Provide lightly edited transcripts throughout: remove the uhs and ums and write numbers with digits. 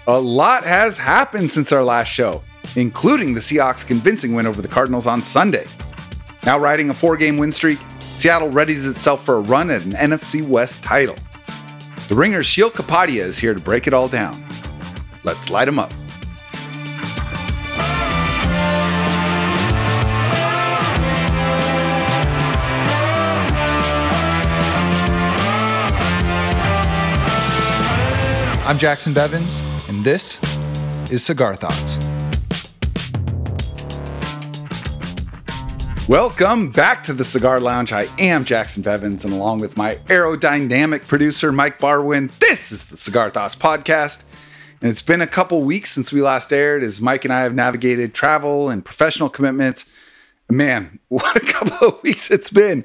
A lot has happened since our last show, including the Seahawks' convincing win over the Cardinals on Sunday. Now riding a 4-game win streak, Seattle readies itself for a run at an NFC West title. The Ringer's Sheil Kapadia is here to break it all down. Let's light him up. I'm Jacson Bevins, and this is Cigar Thoughts. Welcome back to the Cigar Lounge. I am Jacson Bevins, and along with my aerodynamic producer, Mike Barwin, this is the Cigar Thoughts podcast. And it's been a couple weeks since we last aired, as Mike and I have navigated travel and professional commitments. Man, what a couple of weeks it's been.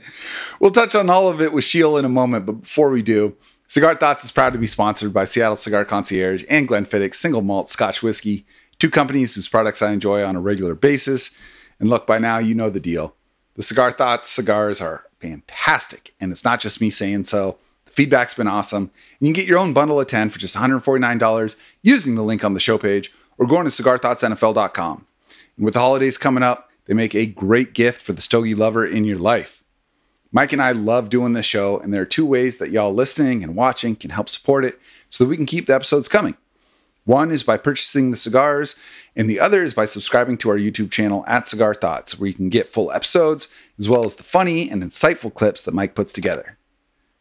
We'll touch on all of it with Sheil in a moment, but before we do, Cigar Thoughts is proud to be sponsored by Seattle Cigar Concierge and Glenfiddich Single Malt Scotch Whiskey, two companies whose products I enjoy on a regular basis. And look, by now, you know the deal. The Cigar Thoughts cigars are fantastic, and it's not just me saying so. The feedback's been awesome, and you can get your own bundle of 10 for just $149 using the link on the show page or going to cigarthoughtsnfl.com. And with the holidays coming up, they make a great gift for the stogie lover in your life. Mike and I love doing this show, and there are two ways that y'all listening and watching can help support it so that we can keep the episodes coming. One is by purchasing the cigars, and the other is by subscribing to our YouTube channel at Cigar Thoughts, where you can get full episodes, as well as the funny and insightful clips that Mike puts together.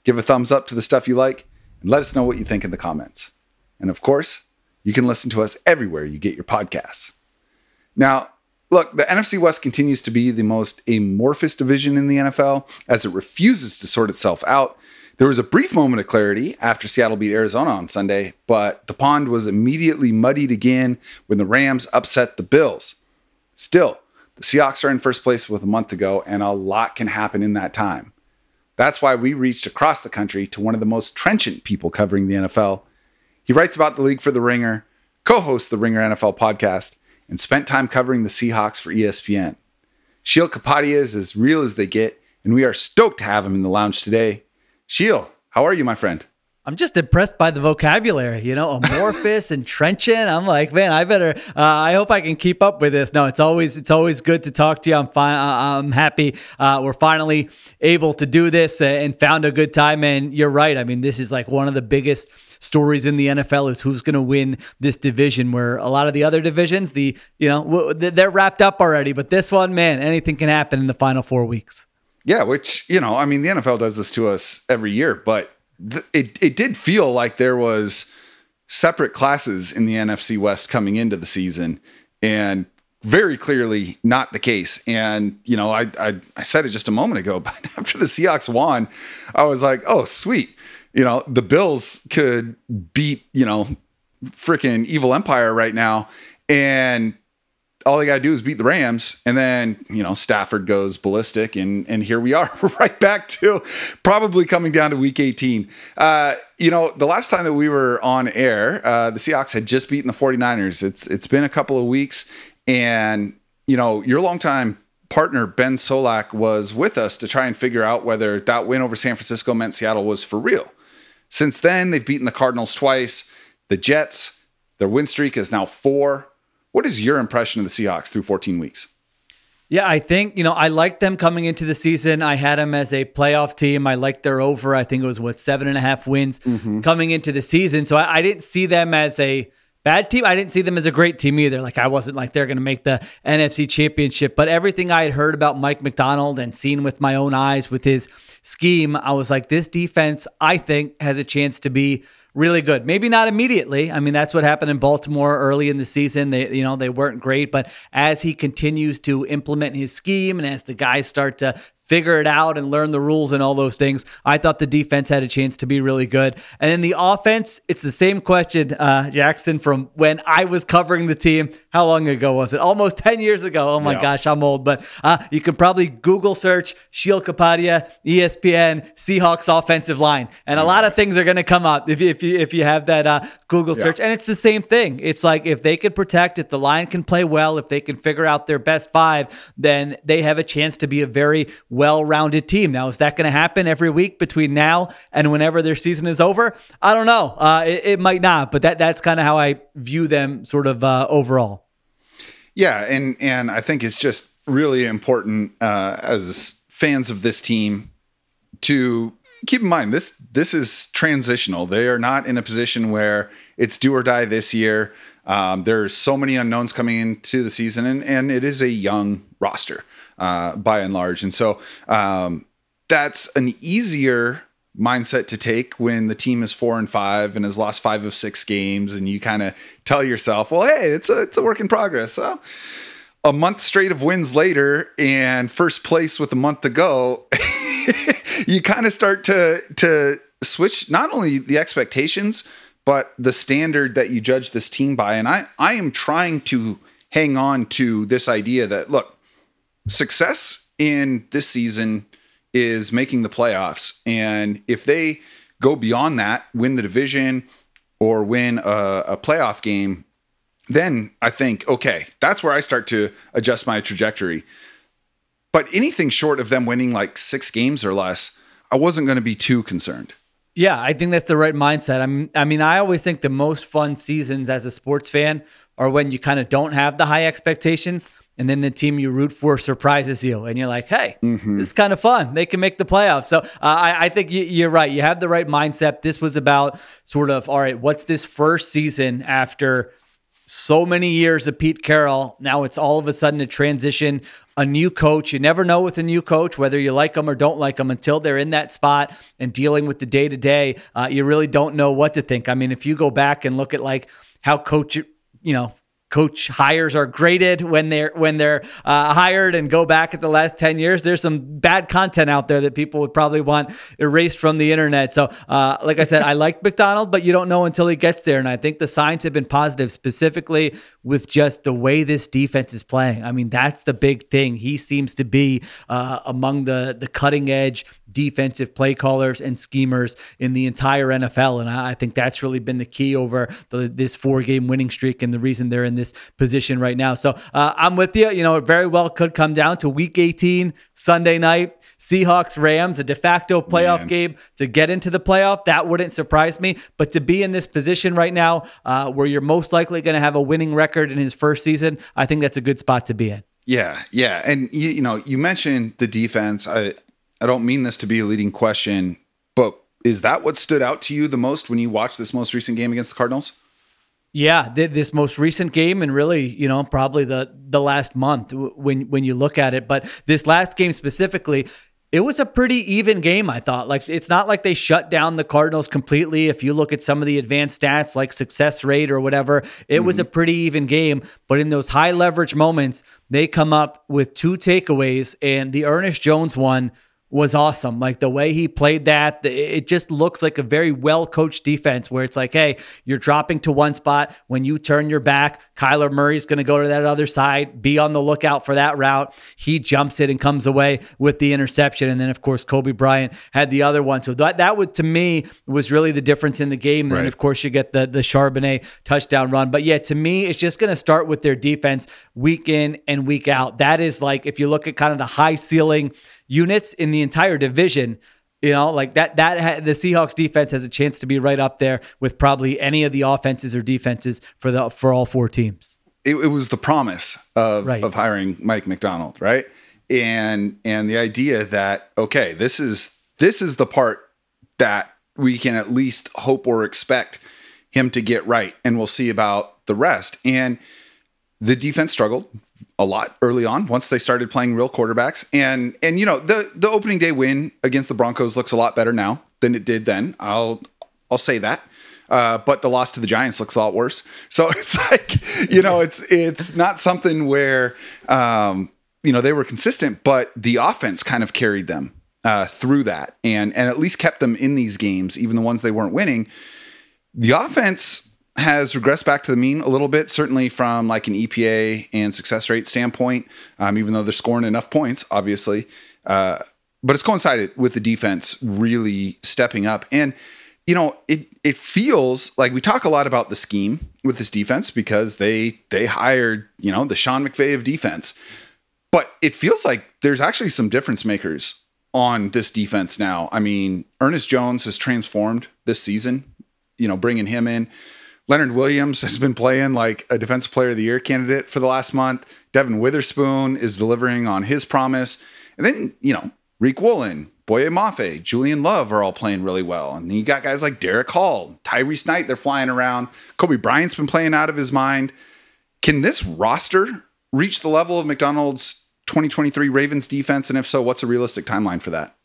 Give a thumbs up to the stuff you like, and let us know what you think in the comments. And of course, you can listen to us everywhere you get your podcasts. Now, look, the NFC West continues to be the most amorphous division in the NFL as it refuses to sort itself out. There was a brief moment of clarity after Seattle beat Arizona on Sunday, but the pond was immediately muddied again when the Rams upset the Bills. Still, the Seahawks are in first place with a month to go, and a lot can happen in that time. That's why we reached across the country to one of the most trenchant people covering the NFL. He writes about the league for The Ringer, co-hosts the Ringer NFL podcast, and spent time covering the Seahawks for ESPN. Sheil Kapadia is as real as they get, and we are stoked to have him in the lounge today. Sheil, how are you, my friend? I'm just impressed by the vocabulary, amorphous and trenchant. I'm like, man, I hope I can keep up with this. No, it's always good to talk to you. I'm happy we're finally able to do this and found a good time. And you're right. I mean, this is like one of the biggest stories in the NFL is who's going to win this division, where a lot of the other divisions, they're wrapped up already. But this one, man, anything can happen in the final 4 weeks. Yeah, which, the NFL does this to us every year, but it did feel like there was separate classes in the NFC West coming into the season, and very clearly not the case. And, I said it just a moment ago, but after the Seahawks won, I was like, oh, sweet. The Bills could beat, freaking evil empire right now. And all they got to do is beat the Rams. And then, Stafford goes ballistic. And here we are right back to probably coming down to week 18. The last time that we were on air, the Seahawks had just beaten the 49ers. It's been a couple of weeks. And, your longtime partner, Ben Solak, was with us to try and figure out whether that win over San Francisco meant Seattle was for real. Since then, they've beaten the Cardinals twice. The Jets, their win streak is now 4. What is your impression of the Seahawks through 14 weeks? Yeah, I think, I liked them coming into the season. I had them as a playoff team. I liked their over. I think it was, 7.5 wins coming into the season. So I didn't see them as a bad team. I didn't see them as a great team either. Like, I wasn't like they're going to make the NFC Championship. But everything I had heard about Mike Macdonald and seen with my own eyes with his scheme, I was like, this defense, I think, has a chance to be really good. Maybe not immediately. I mean, that's what happened in Baltimore early in the season. They weren't great, but as he continues to implement his scheme and as the guys start to figure it out and learn the rules and all those things, I thought the defense had a chance to be really good. And then the offense, it's the same question, Jacson, from when I was covering the team. How long ago was it? Almost 10 years ago. Oh my gosh, I'm old. But you can probably Google search Sheil Kapadia, ESPN, Seahawks offensive line. And a lot of things are going to come up if you have that Google search. And it's the same thing. It's like if they could protect, if the line can play well, if they can figure out their best five, then they have a chance to be a very well-rounded team. Now, is that going to happen every week between now and whenever their season is over? I don't know. It might not, but that's kind of how I view them sort of overall. Yeah, and I think it's just really important as fans of this team to keep in mind this is transitional. They are not in a position where it's do or die this year. There's so many unknowns coming into the season, and it is a young roster by and large. And so that's an easier mindset to take when the team is 4-5 and has lost 5 of 6 games, and you kind of tell yourself, well, hey, it's a work in progress. Well, a month straight of wins later and first place with a month to go, you kind of start to switch not only the expectations, but the standard that you judge this team by. And I am trying to hang on to this idea that, look, success in this season is making the playoffs. And if they go beyond that, win the division or win a playoff game, then I think, okay, that's where I start to adjust my trajectory. But anything short of them winning like 6 games or less, I wasn't going to be too concerned. Yeah, I think that's the right mindset. I mean, I always think the most fun seasons as a sports fan are when you kind of don't have the high expectations, and then the team you root for surprises you, and you're like, hey, this is kind of fun. They can make the playoffs. So I think you're right. You have the right mindset. This was about sort of, all right, what's this first season after so many years of Pete Carroll? Now it's all of a sudden a transition, a new coach. You never know with a new coach, whether you like them or don't like them until they're in that spot and dealing with the day-to-day. You really don't know what to think. I mean, if you go back and look at like how coach hires are graded when they're hired, and go back at the last 10 years, there's some bad content out there that people would probably want erased from the internet. So like I said, I like McDonald, but you don't know until he gets there. And I think the signs have been positive, specifically with just the way this defense is playing. I mean, that's the big thing. He seems to be among the cutting edge defensive play callers and schemers in the entire NFL. And I think that's really been the key over this 4-game winning streak and the reason they're in this position right now. So I'm with you. It very well could come down to week 18, Sunday night, Seahawks-Rams, a de facto playoff game to get into the playoff. That wouldn't surprise me. But to be in this position right now where you're most likely going to have a winning record in his first season, I think that's a good spot to be in. Yeah. And you mentioned the defense. I don't mean this to be a leading question, but is that what stood out to you the most when you watched this most recent game against the Cardinals? Yeah, this most recent game, and really, probably the last month when you look at it. But this last game specifically, it was a pretty even game, I thought. Like, it's not like they shut down the Cardinals completely. If you look at some of the advanced stats like success rate or whatever, it was a pretty even game. But in those high leverage moments, they come up with 2 takeaways, and the Ernest Jones one was awesome. Like the way he played that, it just looks like a very well-coached defense where it's like, hey, you're dropping to one spot. When you turn your back, Kyler Murray's going to go to that other side. Be on the lookout for that route. He jumps it and comes away with the interception. And then, of course, Kobe Bryant had the other one. So that would, to me, was really the difference in the game. And then, of course, you get the Charbonnet touchdown run. But yeah, to me, it's just going to start with their defense week in and week out. That is like, if you look at kind of the high ceiling units in the entire division, like that the Seahawks defense has a chance to be right up there with probably any of the offenses or defenses for all 4 teams. It was the promise of hiring Mike McDonald, right? And the idea that, okay, this is the part that we can at least hope or expect him to get right, and we'll see about the rest. And the defense struggled a lot early on once they started playing real quarterbacks. And the opening day win against the Broncos looks a lot better now than it did then. I'll say that. But the loss to the Giants looks a lot worse. So it's like, it's not something where, they were consistent, but the offense kind of carried them through that and at least kept them in these games, even the ones they weren't winning. The offense has regressed back to the mean a little bit, certainly from like an EPA and success rate standpoint, even though they're scoring enough points, obviously. But it's coincided with the defense really stepping up. And, it feels like we talk a lot about the scheme with this defense because they hired, the Sean McVay of defense. But it feels like there's actually some difference makers on this defense now. I mean, Ernest Jones has transformed this season, bringing him in. Leonard Williams has been playing like a Defensive Player of the Year candidate for the last month. Devin Witherspoon is delivering on his promise. And then, Reek Woolen, Boye Mafe, Julian Love are all playing really well. And then you got guys like Derek Hall, Tyrese Knight, they're flying around. Kobe Bryant's been playing out of his mind. Can this roster reach the level of McDonald's 2023 Ravens defense? And if so, what's a realistic timeline for that?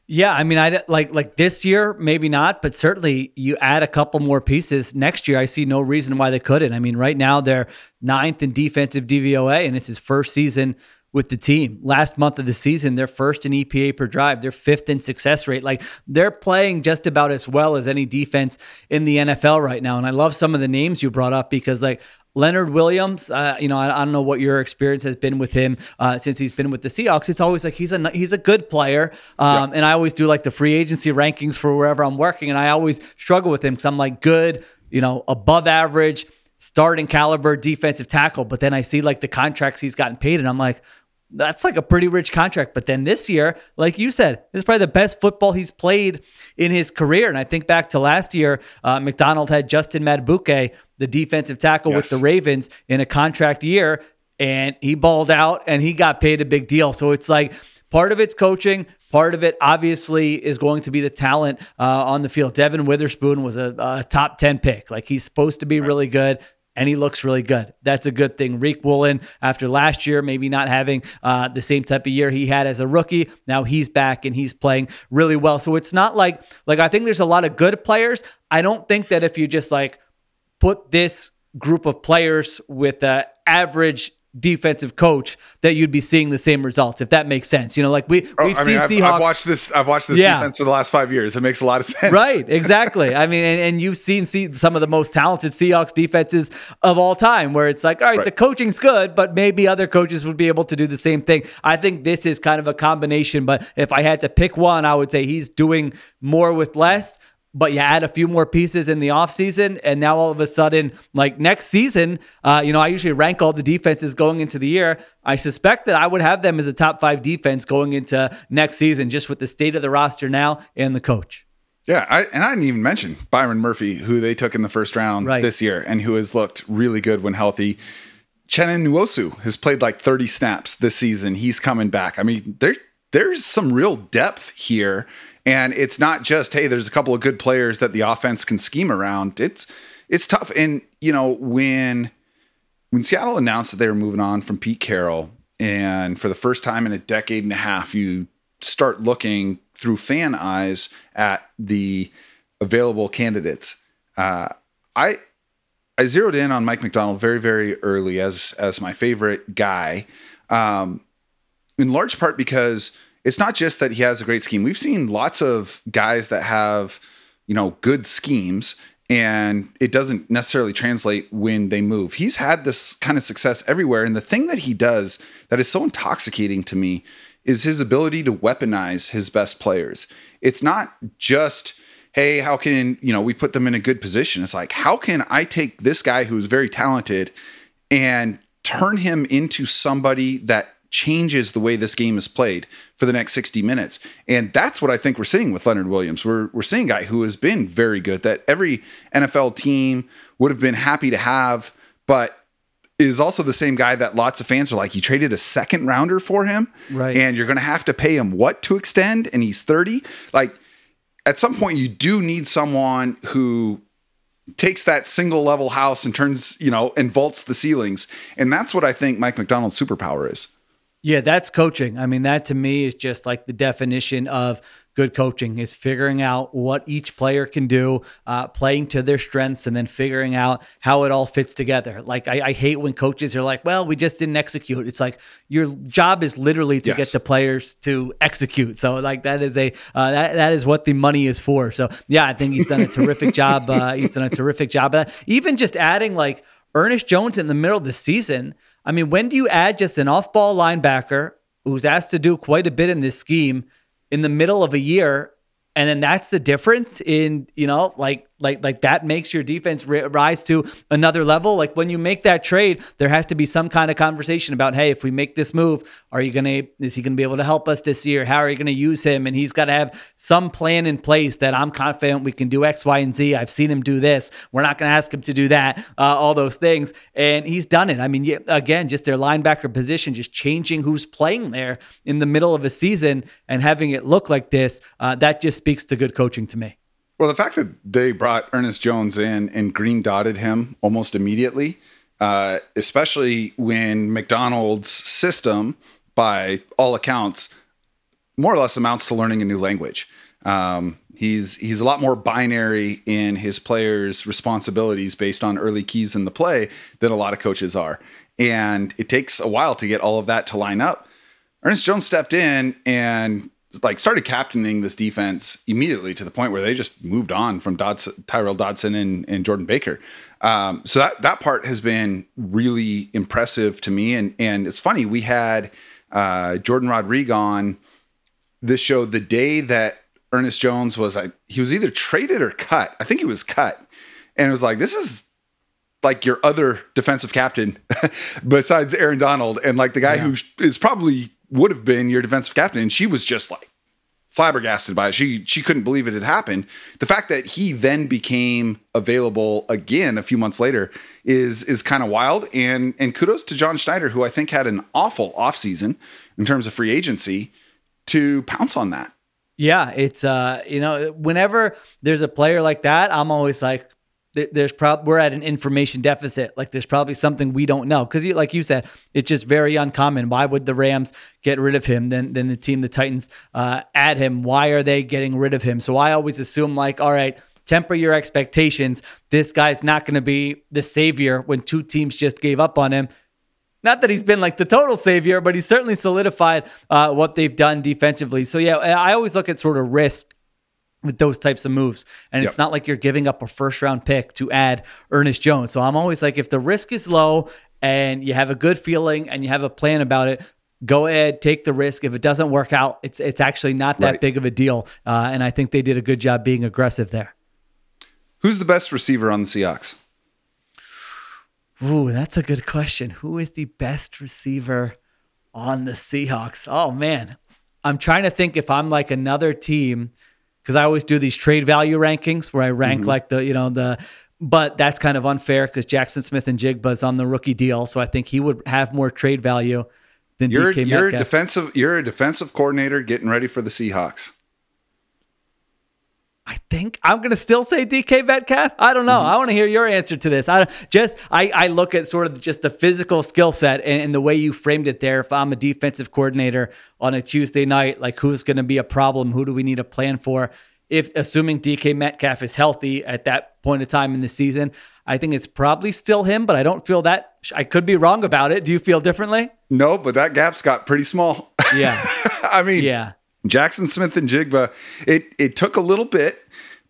Yeah, I mean, I like this year, maybe not, but certainly you add a couple more pieces next year. I see no reason why they couldn't. I mean, right now they're 9th in defensive DVOA, and it's his first season with the team. Last month of the season, they're 1st in EPA per drive. They're 5th in success rate. Like, they're playing just about as well as any defense in the NFL right now. And I love some of the names you brought up because, like, Leonard Williams, I don't know what your experience has been with him since he's been with the Seahawks. It's always like he's a good player, and I always do like the free agency rankings for wherever I'm working, and I always struggle with him because I'm like good, above average, starting caliber defensive tackle. But then I see like the contracts he's gotten paid, and I'm like, that's like a pretty rich contract. But then this year, like you said, this is probably the best football he's played in his career. And I think back to last year, McDonald had Justin Madubuike, the defensive tackle with the Ravens, in a contract year, and he balled out and he got paid a big deal. So it's like part of it's coaching. Part of it obviously is going to be the talent on the field. Devin Witherspoon was a top 10 pick. Like, he's supposed to be really good. And he looks really good. That's a good thing. Reek Woolen, after last year, maybe not having the same type of year he had as a rookie, now he's back and he's playing really well. So it's not like I think there's a lot of good players. I don't think that if you just like put this group of players with the average defensive coach that you'd be seeing the same results, if that makes sense. Like we've seen Seahawks. I've watched this defense for the last 5 years. It makes a lot of sense. Right, exactly. I mean, and you've seen some of the most talented Seahawks defenses of all time, where it's like, all right, the coaching's good, but maybe other coaches would be able to do the same thing. I think this is kind of a combination, but if I had to pick one, I would say he's doing more with less. But you add a few more pieces in the offseason, and now all of a sudden, like next season, I usually rank all the defenses going into the year. I suspect that I would have them as a top 5 defense going into next season, just with the state of the roster now and the coach. Yeah, I didn't even mention Byron Murphy, who they took in the first round this year, and who has looked really good when healthy. Chenin Nwosu has played like 30 snaps this season. He's coming back. I mean, there's some real depth here. And it's not just, hey, there's a couple of good players that the offense can scheme around. It's tough. And, when Seattle announced that they were moving on from Pete Carroll, and for the first time in a decade and a half, you start looking through fan eyes at the available candidates. I zeroed in on Mike Macdonald very, very early as my favorite guy, in large part because it's not just that he has a great scheme. We've seen lots of guys that have, good schemes, and it doesn't necessarily translate when they move. He's had this kind of success everywhere. And the thing that he does that is so intoxicating to me is his ability to weaponize his best players. It's not just, hey, how can, we put them in a good position? It's like, how can I take this guy who's very talented and turn him into somebody that changes the way this game is played for the next 60 minutes. And that's what I think we're seeing with Leonard Williams. We're seeing a guy who has been very good, that every NFL team would have been happy to have, but is also the same guy that lots of fans are like, you traded a second rounder for him, right? And you're going to have to pay him what to extend? And he's 30. Like, at some point you do need someone who takes that single level house and turns, and vaults the ceilings. And that's what I think Mike Macdonald's superpower is. Yeah, that's coaching. I mean, that to me is just like the definition of good coaching, is figuring out what each player can do, playing to their strengths, and then figuring out how it all fits together. Like, I hate when coaches are like, well, we just didn't execute. It's like, your job is literally to get the players to execute. So like, that is that is what the money is for. So yeah, I think he's done a terrific job. He's done a terrific job of that. Even just adding like Ernest Jones in the middle of the season. I mean, when do you add just an off-ball linebacker who's asked to do quite a bit in this scheme in the middle of a year, and then that's the difference in, like Like that makes your defense rise to another level. Like when you make that trade, there has to be some kind of conversation about, hey, if we make this move, is he gonna be able to help us this year? How are you gonna use him? And he's got to have some plan in place that I'm confident we can do X, Y, and Z. I've seen him do this. We're not gonna ask him to do that. All those things, and he's done it. I mean, again, just their linebacker position, just changing who's playing there in the middle of a season and having it look like this. That just speaks to good coaching to me. Well, the fact that they brought Ernest Jones in and green dotted him almost immediately, especially when McDonald's system, by all accounts, more or less amounts to learning a new language. He's a lot more binary in his players' responsibilities based on early keys in the play than a lot of coaches are. And it takes a while to get all of that to line up. Ernest Jones stepped in and started captaining this defense immediately to the point where they just moved on from Tyrell Dodson and Jordan Baker. So that part has been really impressive to me. And it's funny, we had Jordan Rodriguez on this show the day that Ernest Jones he was either traded or cut. I think he was cut. And it was like, this is like your other defensive captain besides Aaron Donald. And like the guy who is probably would have been your defensive captain. And she was just like flabbergasted by it. She couldn't believe it had happened. The fact that he then became available again a few months later is kind of wild. And kudos to John Schneider, who I think had an awful offseason in terms of free agency, to pounce on that. Yeah, it's whenever there's a player like that, I'm always like, we're at an information deficit. Like there's probably something we don't know. Cause like you said, it's just very uncommon. Why would the Rams get rid of him? Then the Titans, add him. Why are they getting rid of him? So I always assume like, all right, temper your expectations. This guy's not going to be the savior when two teams just gave up on him. Not that he's been like the total savior, but he's certainly solidified, what they've done defensively. So yeah, I always look at sort of risk with those types of moves. And it's not like you're giving up a first round pick to add Ernest Jones. So I'm always like, if the risk is low and you have a good feeling and you have a plan about it, go ahead, take the risk. If it doesn't work out, it's actually not that big of a deal. And I think they did a good job being aggressive there. Who's the best receiver on the Seahawks? Ooh, that's a good question. Who is the best receiver on the Seahawks? Oh man, I'm trying to think if I'm like another team, because I always do these trade value rankings where I rank like but that's kind of unfair because Jacson Smith-Njigba is on the rookie deal. So I think he would have more trade value than DK Metcalf. You're a defensive coordinator getting ready for the Seahawks. I think I'm going to still say DK Metcalf. I don't know. I want to hear your answer to this. I look at sort of just the physical skill set and the way you framed it there. If I'm a defensive coordinator on a Tuesday night, like who's going to be a problem? Who do we need a plan for? If assuming DK Metcalf is healthy at that point of time in the season, I think it's probably still him, but I don't feel that. I could be wrong about it. Do you feel differently? No, but that gap's got pretty small. Yeah. I mean, Jacson Smith-Njigba, it took a little bit,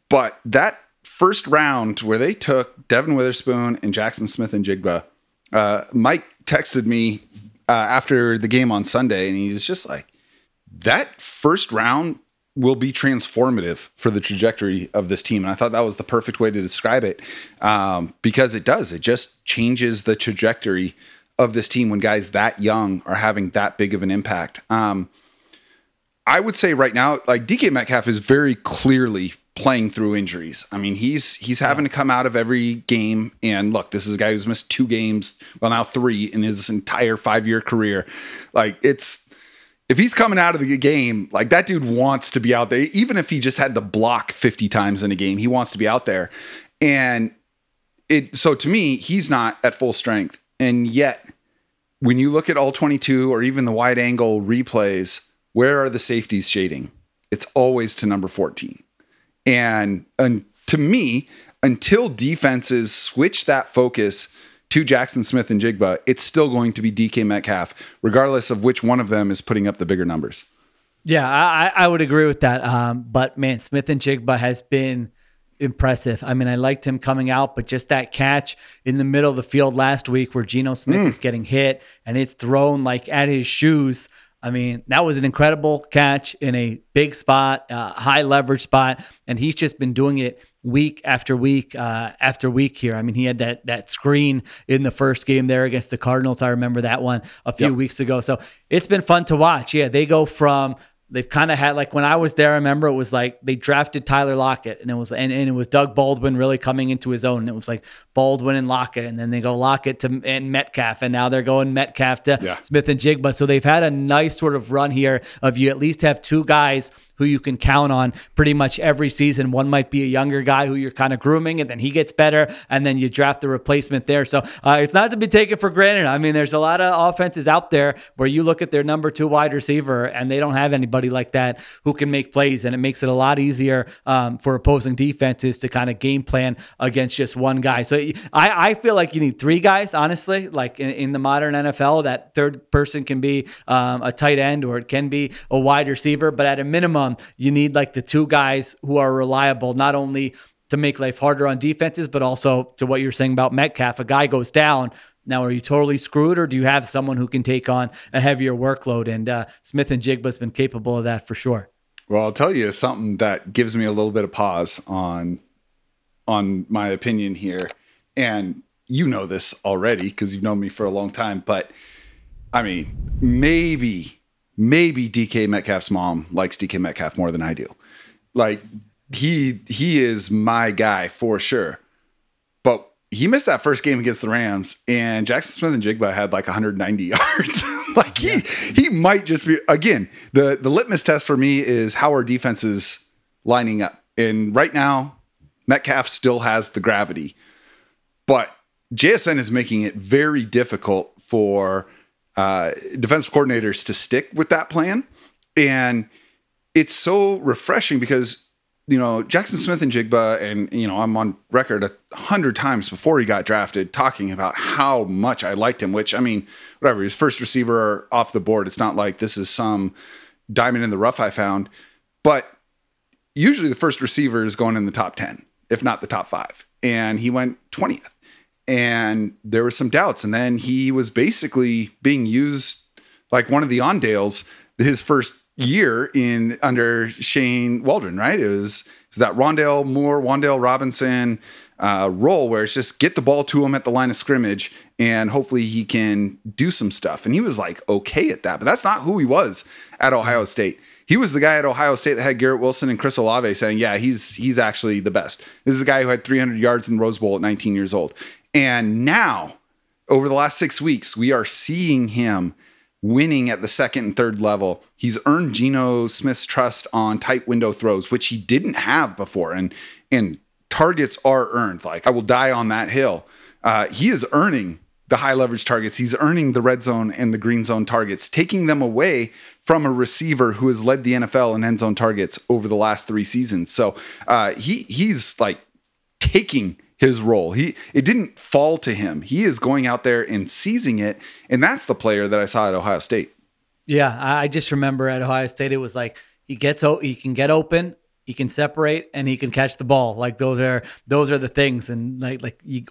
but that first round where they took Devin Witherspoon and Jacson Smith-Njigba, Mike texted me after the game on Sunday, and he was just like, that first round will be transformative for the trajectory of this team. And I thought that was the perfect way to describe it, because it does. It just changes the trajectory of this team when guys that young are having that big of an impact. I would say right now, like DK Metcalf is very clearly playing through injuries. I mean, he's having to come out of every game. And look, this is a guy who's missed 2 games, well now 3 in his entire 5-year career. Like if he's coming out of the game, like that dude wants to be out there. Even if he just had to block 50 times in a game, he wants to be out there. And so to me, he's not at full strength. And yet when you look at all 22 or even the wide angle replays, where are the safeties shading? It's always to number 14. And to me, until defenses switch that focus to Jacson Smith-Njigba, it's still going to be DK Metcalf, regardless of which one of them is putting up the bigger numbers. Yeah, I would agree with that. But man, Smith-Njigba has been impressive. I mean, I liked him coming out, but just that catch in the middle of the field last week where Geno Smith is getting hit and it's thrown like at his shoes. I mean, that was an incredible catch in a big spot, high leverage spot, and he's just been doing it week after week after week here. I mean, he had that screen in the first game there against the Cardinals. I remember that one a few weeks ago. So it's been fun to watch. Yeah, they go from they've kind of had, like when I was there, I remember it was like they drafted Tyler Lockett and it was Doug Baldwin really coming into his own. And it was like Baldwin and Lockett, and then they go Lockett and Metcalf, and now they're going Metcalf to Smith-Njigba. So they've had a nice sort of run here of you at least have two guys who you can count on pretty much every season. One might be a younger guy who you're kind of grooming, and then he gets better, and then you draft the replacement there. So it's not to be taken for granted. I mean, there's a lot of offenses out there where you look at their number 2 wide receiver, and they don't have anybody like that who can make plays, and it makes it a lot easier for opposing defenses to kind of game plan against just one guy. So I feel like you need 3 guys, honestly, like in the modern NFL. That third person can be a tight end, or it can be a wide receiver, but at a minimum, you need like the 2 guys who are reliable, not only to make life harder on defenses, but also to what you're saying about Metcalf. A guy goes down. Now, are you totally screwed, or do you have someone who can take on a heavier workload? And Smith-Njigba has been capable of that for sure. Well, I'll tell you something that gives me a little bit of pause on my opinion here. And you know this already because you've known me for a long time. But I mean, maybe DK Metcalf's mom likes DK Metcalf more than I do. Like he is my guy for sure. But he missed that first game against the Rams, and Jacson Smith-Njigba had like 190 yards. Like he might just be, again, the litmus test for me is how are defenses lining up. And right now, Metcalf still has the gravity, but JSN is making it very difficult for defensive coordinators to stick with that plan. And it's so refreshing because, you know, Jacson Smith-Njigba, and, you know, I'm on record 100 times before he got drafted talking about how much I liked him, which, I mean, whatever, his first receiver off the board. It's not like this is some diamond in the rough I found, but usually the first receiver is going in the top 10, if not the top 5. And he went 20th. And there were some doubts. And then he was basically being used like one of the on-dales his first year under Shane Waldron, right? It was that Rondale Moore, Wan'Dale Robinson role where it's just get the ball to him at the line of scrimmage and hopefully he can do some stuff. And he was like okay at that, but that's not who he was at Ohio State. He was the guy at Ohio State that had Garrett Wilson and Chris Olave saying, yeah, he's actually the best. This is a guy who had 300 yards in the Rose Bowl at 19 years old. And now, over the last 6 weeks, we are seeing him winning at the second and third level. He's earned Geno Smith's trust on tight window throws, which he didn't have before. And targets are earned. Like, I will die on that hill. He is earning the high leverage targets. He's earning the red zone and the green zone targets, taking them away from a receiver who has led the NFL in end zone targets over the last 3 seasons. So he's like taking his role. It didn't fall to him. He is going out there and seizing it. And that's the player that I saw at Ohio State. Yeah. I just remember at Ohio State, it was like, he can get open, he can separate, and he can catch the ball. Like those are the things. And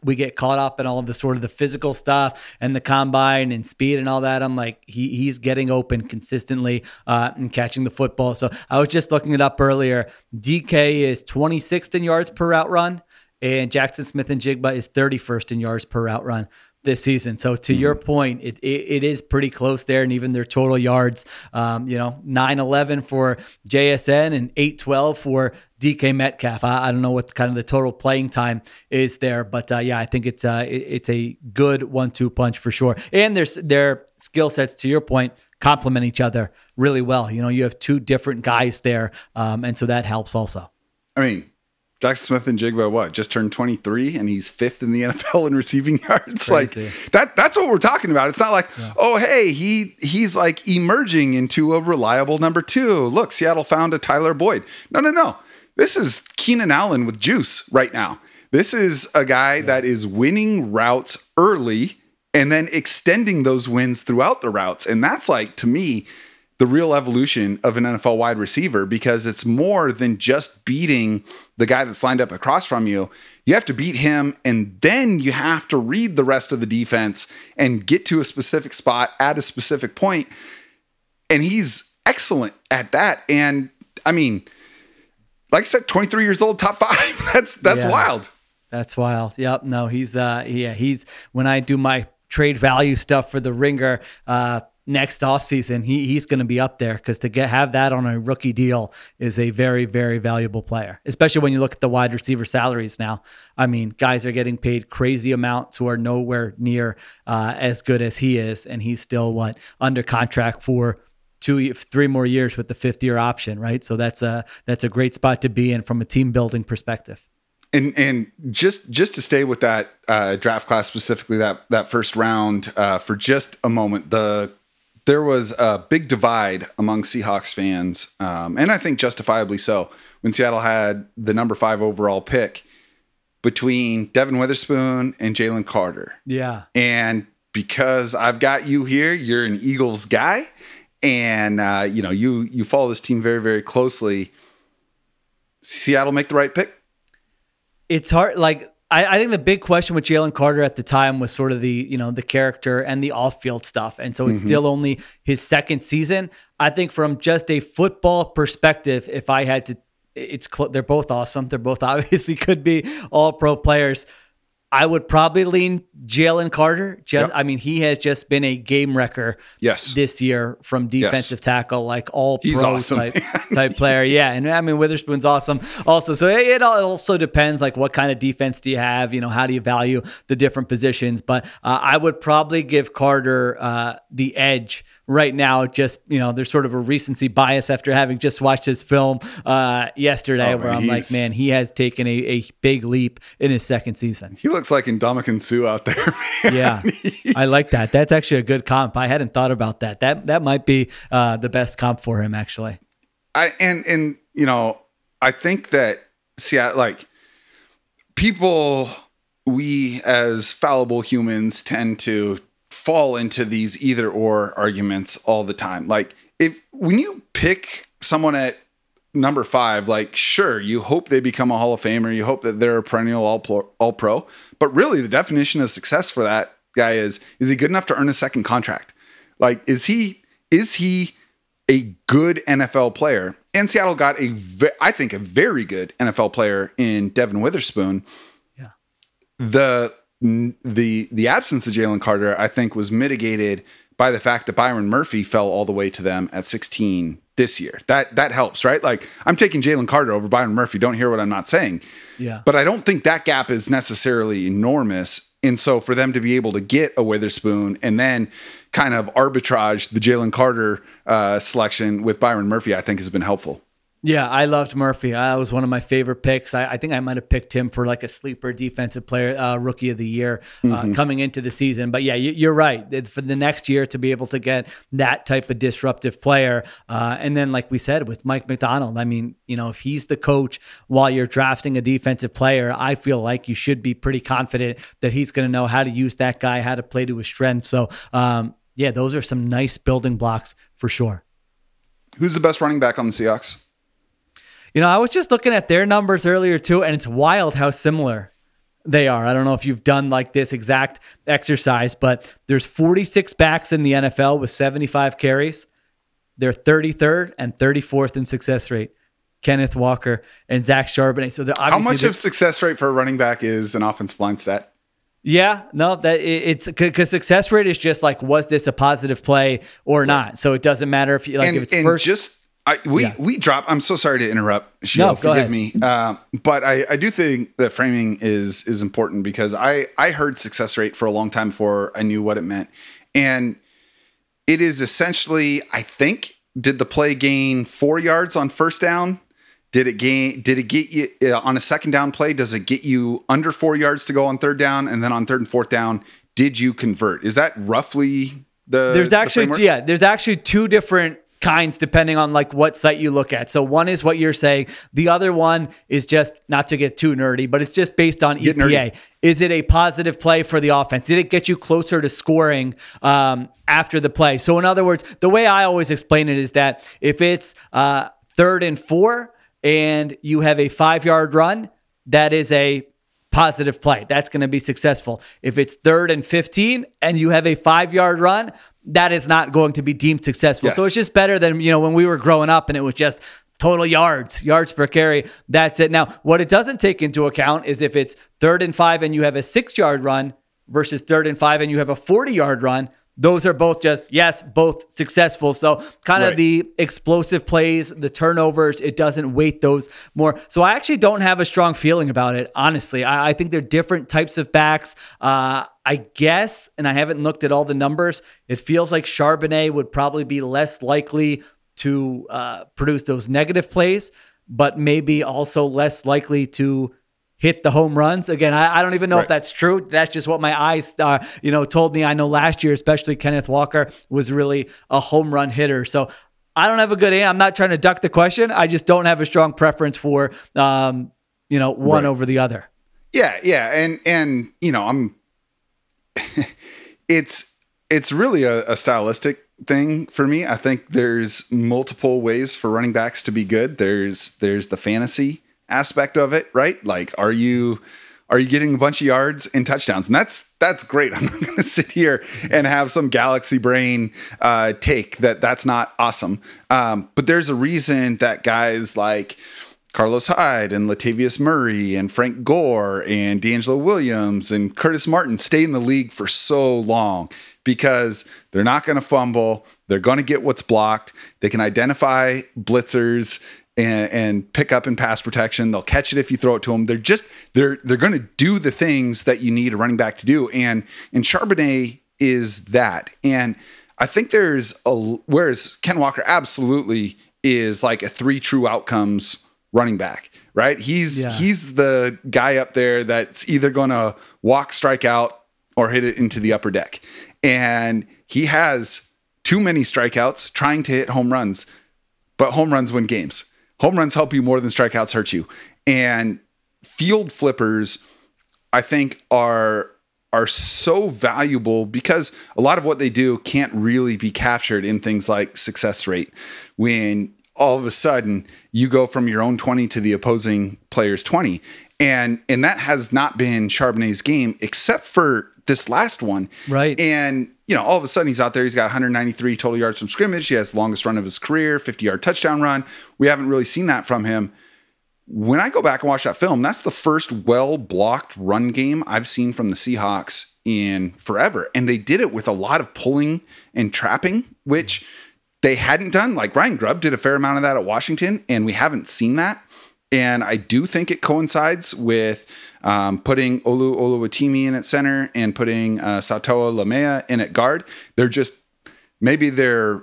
we get caught up in all of the sort of the physical stuff and the combine and speed and all that. I'm like, he's getting open consistently and catching the football. So I was just looking it up earlier. DK is 26th in yards per route run, and Jacson Smith-Njigba is 31st in yards per route run this season. So to your point, it is pretty close there. And even their total yards, 911 for JSN and 812 for DK Metcalf. I don't know what kind of the total playing time is there, but I think it's a good 1-2 punch for sure. And their skill sets, to your point, complement each other really well. You know, you have 2 different guys there. And so that helps also. I mean, Jacson Smith-Njigba, just turned 23 and he's 5th in the NFL in receiving yards. Crazy. Like that's what we're talking about. It's not like, oh, hey, he's like emerging into a reliable number 2. Look, Seattle found a Tyler Boyd. No. This is Keenan Allen with juice right now. This is a guy that is winning routes early and then extending those wins throughout the routes. And that's like, to me, the real evolution of an NFL wide receiver, because it's more than just beating the guy that's lined up across from you. You have to beat him, and then you have to read the rest of the defense and get to a specific spot at a specific point. and he's excellent at that. And I mean, like I said, 23 years old, top 5. That's wild. That's wild. Yep. No, he's when I do my trade value stuff for the Ringer next offseason, he's going to be up there, because to have that on a rookie deal is a very, very valuable player, especially when you look at the wide receiver salaries now. I mean, guys are getting paid crazy amounts who are nowhere near as good as he is, and he's still under contract for 3 more years with the 5th-year option, right? So that's a great spot to be in from a team building perspective. And just to stay with that draft class, specifically that first round, for just a moment, there was a big divide among Seahawks fans, and I think justifiably so, when Seattle had the number 5 overall pick, between Devin Witherspoon and Jalen Carter. Yeah. And because I've got you here, you're an Eagles guy, and you follow this team very, very closely. Seattle make the right pick? It's hard. I think the big question with Jalen Carter at the time was sort of the character and the off-field stuff. And so it's still only his 2nd season. I think from just a football perspective, if I had to, they're both awesome. They're both obviously could be all-pro players. I would probably lean Jalen Carter. I mean, he has just been a game wrecker this year from defensive tackle, all pro awesome. type player. Yeah. And I mean, Witherspoon's awesome also. So it also depends, what kind of defense do you have? How do you value the different positions? But I would probably give Carter the edge right now. Just, there's sort of a recency bias after having just watched his film yesterday, where I'm like, man, he has taken a big leap in his 2nd season. He looks like Ndamukong Suh out there, man. Yeah, I like that. That's actually a good comp. I hadn't thought about that. That might be the best comp for him, actually. I think that Seattle, people, we as fallible humans tend to fall into these either or arguments all the time. When you pick someone at number 5, sure, you hope they become a Hall of Famer. You hope that they're a perennial all pro, but really the definition of success for that guy is he good enough to earn a 2nd contract? Is he a good NFL player? And Seattle got I think a very good NFL player in Devin Witherspoon. Yeah. The absence of Jalen Carter, I think, was mitigated by the fact that Byron Murphy fell all the way to them at 16 this year. That helps, right? I'm taking Jalen Carter over Byron Murphy. Don't hear what I'm not saying. Yeah. But I don't think that gap is necessarily enormous. And so for them to be able to get a Witherspoon and then kind of arbitrage the Jalen Carter selection with Byron Murphy, I think has been helpful. Yeah, I loved Murphy. That was one of my favorite picks. I think I might have picked him for a sleeper defensive player, rookie of the year coming into the season. But yeah, you're right. For the next year to be able to get that type of disruptive player. And then, like we said, with Mike Macdonald, I mean, if he's the coach while you're drafting a defensive player, I feel like you should be pretty confident that he's going to know how to use that guy, how to play to his strengths. So yeah, those are some nice building blocks for sure. Who's the best running back on the Seahawks? I was just looking at their numbers earlier too, and it's wild how similar they are. I don't know if you've done this exact exercise, but there's 46 backs in the NFL with 75 carries. They're 33rd and 34th in success rate. Kenneth Walker and Zach Charbonnet. So how much of success rate for a running back is an offensive line stat? Yeah, no, that it's because success rate is just was this a positive play or not? So it doesn't matter if if it's first. We drop. I'm so sorry to interrupt, Sheil. No, forgive me. But I do think that framing is important, because I heard success rate for a long time before I knew what it meant. And it is essentially, I think, did the play gain 4 yards on first down? Did it get you on a second down play? Does it get you under 4 yards to go on third down? And then on third and fourth down, did you convert? Is that roughly there's actually 2 different kinds depending on what site you look at. So one is what you're saying. The other one is just, not to get too nerdy, but it's just based on EPA. Is it a positive play for the offense? Did it get you closer to scoring after the play? So in other words, the way I always explain it is that if it's 3rd and 4 and you have a 5-yard run, that is a positive play. That's going to be successful. If it's 3rd and 15 and you have a 5-yard run, that is not going to be deemed successful. Yes. So it's just better than, when we were growing up and it was just total yards per carry. That's it. Now, what it doesn't take into account is if it's 3rd and 5 and you have a 6-yard run versus 3rd and 5 and you have a 40-yard run. Those are both both successful. So kind of the explosive plays, the turnovers, it doesn't weight those more. So I actually don't have a strong feeling about it, honestly. I think they're different types of backs. I guess, and I haven't looked at all the numbers, it feels like Charbonnet would probably be less likely to produce those negative plays, but maybe also less likely to hit the home runs. Again, I don't even know if that's true. That's just what my eyes, told me. I know last year, especially Kenneth Walker was really a home run hitter. So I don't have a good answer. I'm not trying to duck the question. I just don't have a strong preference for, one over the other. Yeah. And I'm, it's really a stylistic thing for me. I think there's multiple ways for running backs to be good. There's the fantasy aspect of it, right? Like, are you getting a bunch of yards and touchdowns? And that's great. I'm not going to sit here and have some galaxy brain take that's not awesome. But there's a reason that guys like Carlos Hyde and Latavius Murray and Frank Gore and D'Angelo Williams and Curtis Martin stay in the league for so long, because they're not going to fumble. They're going to get what's blocked. They can identify blitzers and pick up in pass protection. They'll catch it if you throw it to them. They're going to do the things that you need a running back to do. And Charbonnet is that. And I think whereas Ken Walker absolutely is like a 3 true outcomes running back, right? He's the guy up there that's either going to walk, strike out, or hit it into the upper deck. And he has too many strikeouts trying to hit home runs, but home runs win games. Home runs help you more than strikeouts hurt you. And field flippers, I think, are so valuable because a lot of what they do can't really be captured in things like success rate. When all of a sudden you go from your own 20 to the opposing player's 20. And that has not been Charbonnet's game except for this last one. Right. And, all of a sudden he's out there. He's got 193 total yards from scrimmage. He has the longest run of his career, 50-yard touchdown run. We haven't really seen that from him. When I go back and watch that film, that's the first well-blocked run game I've seen from the Seahawks in forever. And they did it with a lot of pulling and trapping, which they hadn't done. Like Ryan Grubb did a fair amount of that at Washington, and we haven't seen that. And I do think it coincides with putting Olu Oluwatimi in at center and putting Satoa Lamea in at guard. Maybe they're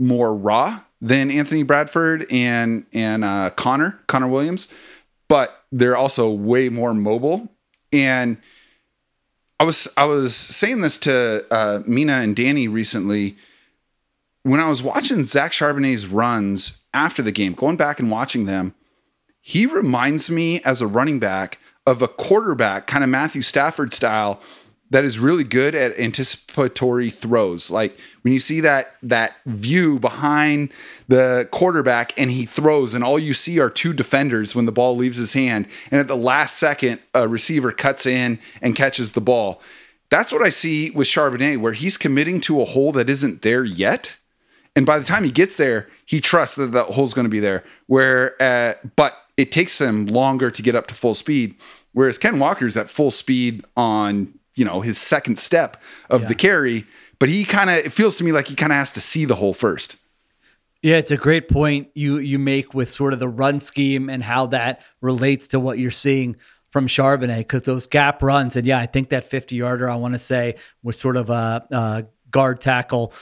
more raw than Anthony Bradford and Connor Williams, but they're also way more mobile. And I was saying this to Mina and Danny recently. When I was watching Zach Charbonnet's runs after the game, going back and watching them, he reminds me as a running back of a quarterback, kind of Matthew Stafford style, that is really good at anticipatory throws. Like when you see that view behind the quarterback and he throws and all you see are 2 defenders when the ball leaves his hand. And at the last second, a receiver cuts in and catches the ball. That's what I see with Charbonnet, where he's committing to a hole that isn't there yet. And by the time he gets there, he trusts that the hole's going to be there. But it takes him longer to get up to full speed. Whereas Ken Walker's at full speed on, his second step of the carry. But it feels to me like he kind of has to see the hole first. Yeah, it's a great point you make with sort of the run scheme and how that relates to what you're seeing from Charbonnet, because those gap runs. And I think that 50-yarder, I want to say, was sort of a guard tackle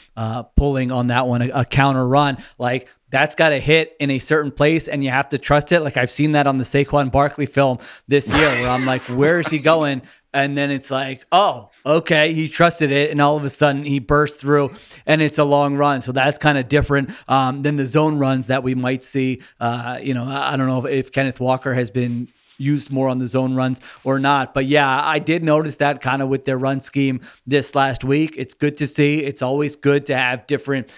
pulling on that one, a counter run. Like that's got to hit in a certain place and you have to trust it. Like I've seen that on the Saquon Barkley film this year where I'm like, where is he going? And then it's like, oh, okay, he trusted it. And all of a sudden he bursts through and it's a long run. So that's kind of different than the zone runs that we might see. I don't know if Kenneth Walker has been used more on the zone runs or not. But I did notice that kind of with their run scheme this last week. It's good to see. It's always good to have different,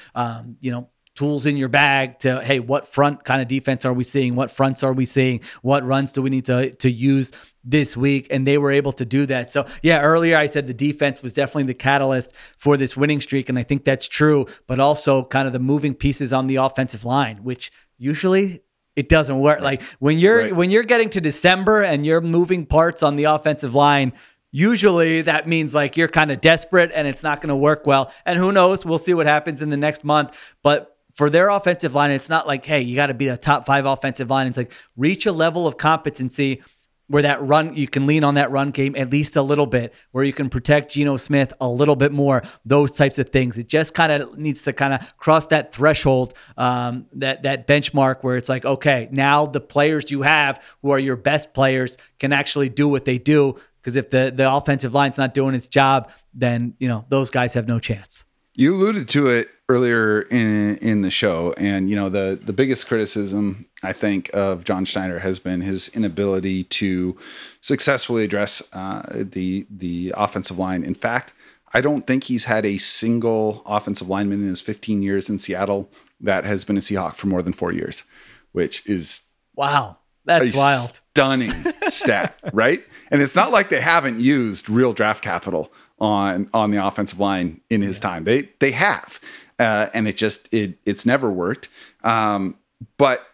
tools in your bag to, hey, what front kind of defense are we seeing? What fronts are we seeing? What runs do we need to use this week? And they were able to do that. So yeah, earlier I said the defense was definitely the catalyst for this winning streak. And I think that's true, but also kind of the moving pieces on the offensive line, which usually it doesn't work. Like when you're getting to December and you're moving parts on the offensive line, usually that means like you're kind of desperate and it's not going to work well. And who knows? We'll see what happens in the next month. But for their offensive line, it's not like, hey, you got to be a top 5 offensive line. It's like reach a level of competency where that run, you can lean on that run game at least a little bit, where you can protect Geno Smith a little bit more, those types of things. It just kind of needs to kind of cross that threshold, that benchmark where it's like, okay, now the players you have who are your best players can actually do what they do. Because if the offensive line's not doing its job, then, those guys have no chance. You alluded to it earlier in the show, and the biggest criticism I think of John Schneider has been his inability to successfully address the offensive line. In fact, I don't think he's had a single offensive lineman in his 15 years in Seattle that has been a Seahawk for more than 4 years, which is wow. That's wild. Stunning stat, right? And it's not like they haven't used real draft capital on the offensive line in his time. They have, and it's never worked. But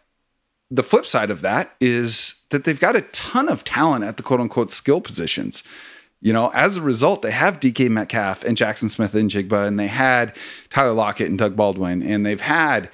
the flip side of that is that they've got a ton of talent at the quote unquote skill positions. As a result, they have DK Metcalf and Jacson Smith-Njigba, and they had Tyler Lockett and Doug Baldwin, and they've had,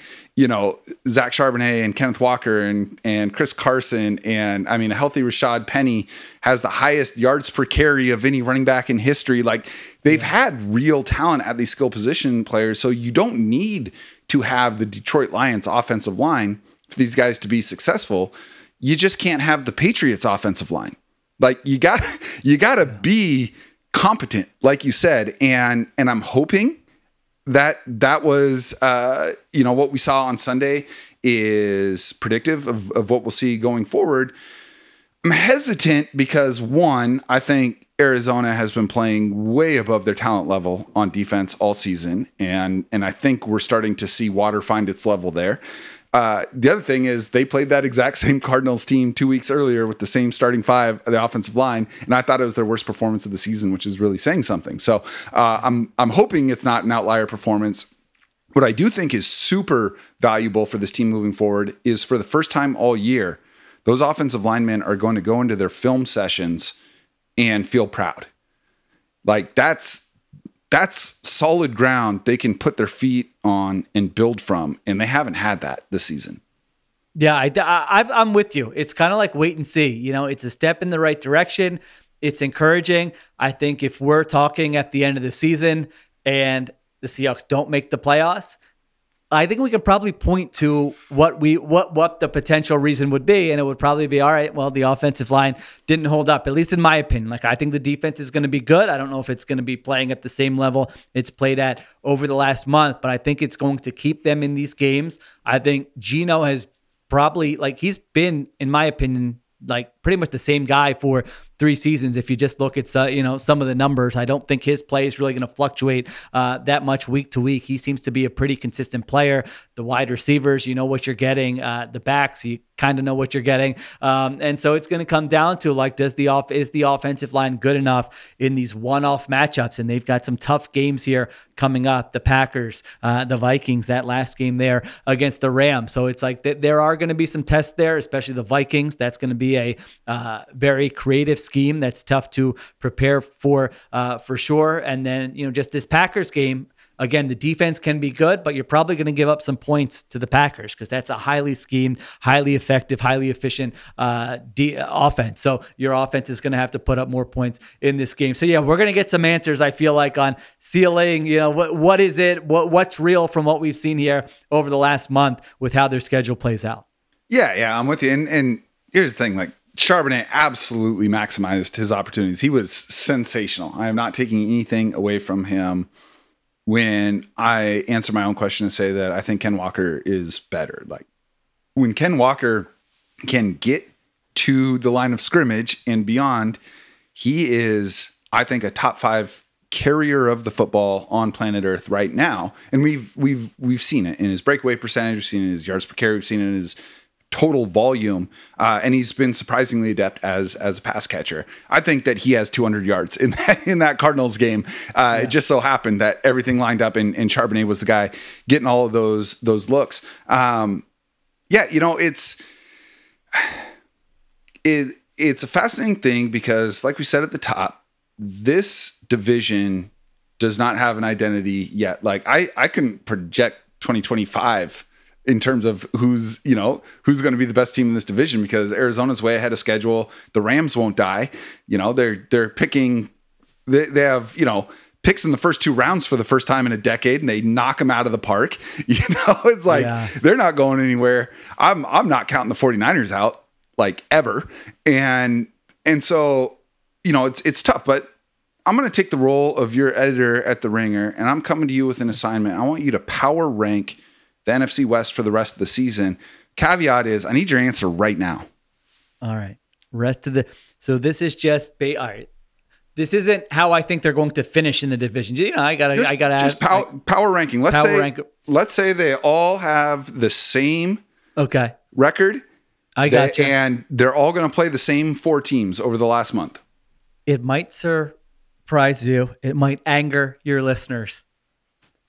Zach Charbonnet and Kenneth Walker and Chris Carson. And I mean, a healthy Rashad Penny has the highest yards per carry of any running back in history. Like they've had real talent at these skill position players. So you don't need to have the Detroit Lions offensive line for these guys to be successful. You just can't have the Patriots offensive line. Like you gotta be competent, like you said. And I'm hoping that was, what we saw on Sunday is predictive of what we'll see going forward. I'm hesitant because one, I think Arizona has been playing way above their talent level on defense all season. And I think we're starting to see water find its level there. The other thing is they played that exact same Cardinals team 2 weeks earlier with the same starting 5 of the offensive line. And I thought it was their worst performance of the season, which is really saying something. So I'm hoping it's not an outlier performance. What I do think is super valuable for this team moving forward is for the first time all year, those offensive linemen are going to go into their film sessions and feel proud. Like that's solid ground they can put their feet on and build from, and they haven't had that this season. Yeah, I'm with you. It's kind of like wait and see. It's a step in the right direction. It's encouraging. I think if we're talking at the end of the season and the Seahawks don't make the playoffs, I think we can probably point to what the potential reason would be, and it would probably be, all right, well, the offensive line didn't hold up, at least in my opinion. Like, I think the defense is going to be good. I don't know if it's going to be playing at the same level it's played at over the last month, but I think it's going to keep them in these games. I think Geno has probably, he's been, in my opinion, pretty much the same guy for 3 seasons. If you just look at some of the numbers, I don't think his play is really going to fluctuate that much week to week. He seems to be a pretty consistent player. The wide receivers, you know what you're getting. The backs, you kind of know what you're getting. And so it's going to come down to is the offensive line good enough in these one-off matchups? And they've got some tough games here coming up. The Packers, the Vikings, that last game there against the Rams. So it's like there are going to be some tests there, especially the Vikings. That's going to be a very creative scheme that's tough to prepare for sure. And then, just this Packers game, again, the defense can be good, but you're probably going to give up some points to the Packers because that's a highly schemed, highly effective, highly efficient offense. So your offense is going to have to put up more points in this game. So yeah, we're going to get some answers, I feel like, on ceiling, what is it? What's real from what we've seen here over the last month with how their schedule plays out. Yeah, I'm with you. And here's the thing, Charbonnet absolutely maximized his opportunities. He was sensational. I am not taking anything away from him when I answer my own question and say that I think Ken Walker is better. When Ken Walker can get to the line of scrimmage and beyond, he is, I think, a top 5 carrier of the football on planet Earth right now. And we've seen it in his breakaway percentage, we've seen it in his yards per carry, we've seen it in his total volume. And he's been surprisingly adept as a pass catcher. I think that he has 200 yards in that Cardinals game. It just so happened that everything lined up and Charbonnet was the guy getting all of those looks. It's a fascinating thing because, like we said at the top, this division does not have an identity yet. Like I can project 2025 in terms of who's going to be the best team in this division, because Arizona's way ahead of schedule. The Rams won't die. They're picking, they have, picks in the first 2 rounds for the first time in a decade, and they knock them out of the park. It's like, they're not going anywhere. I'm not counting the 49ers out, like, ever. And so, it's tough, but I'm going to take the role of your editor at The Ringer, and I'm coming to you with an assignment. I want you to power rank the NFC West for the rest of the season. Caveat is, I need your answer right now. All right. So this is just, all right. This isn't how I think they're going to finish in the division. I gotta power ranking. Let's say they all have the same record. I got you. And they're all going to play the same 4 teams over the last month. It might surprise you. It might anger your listeners.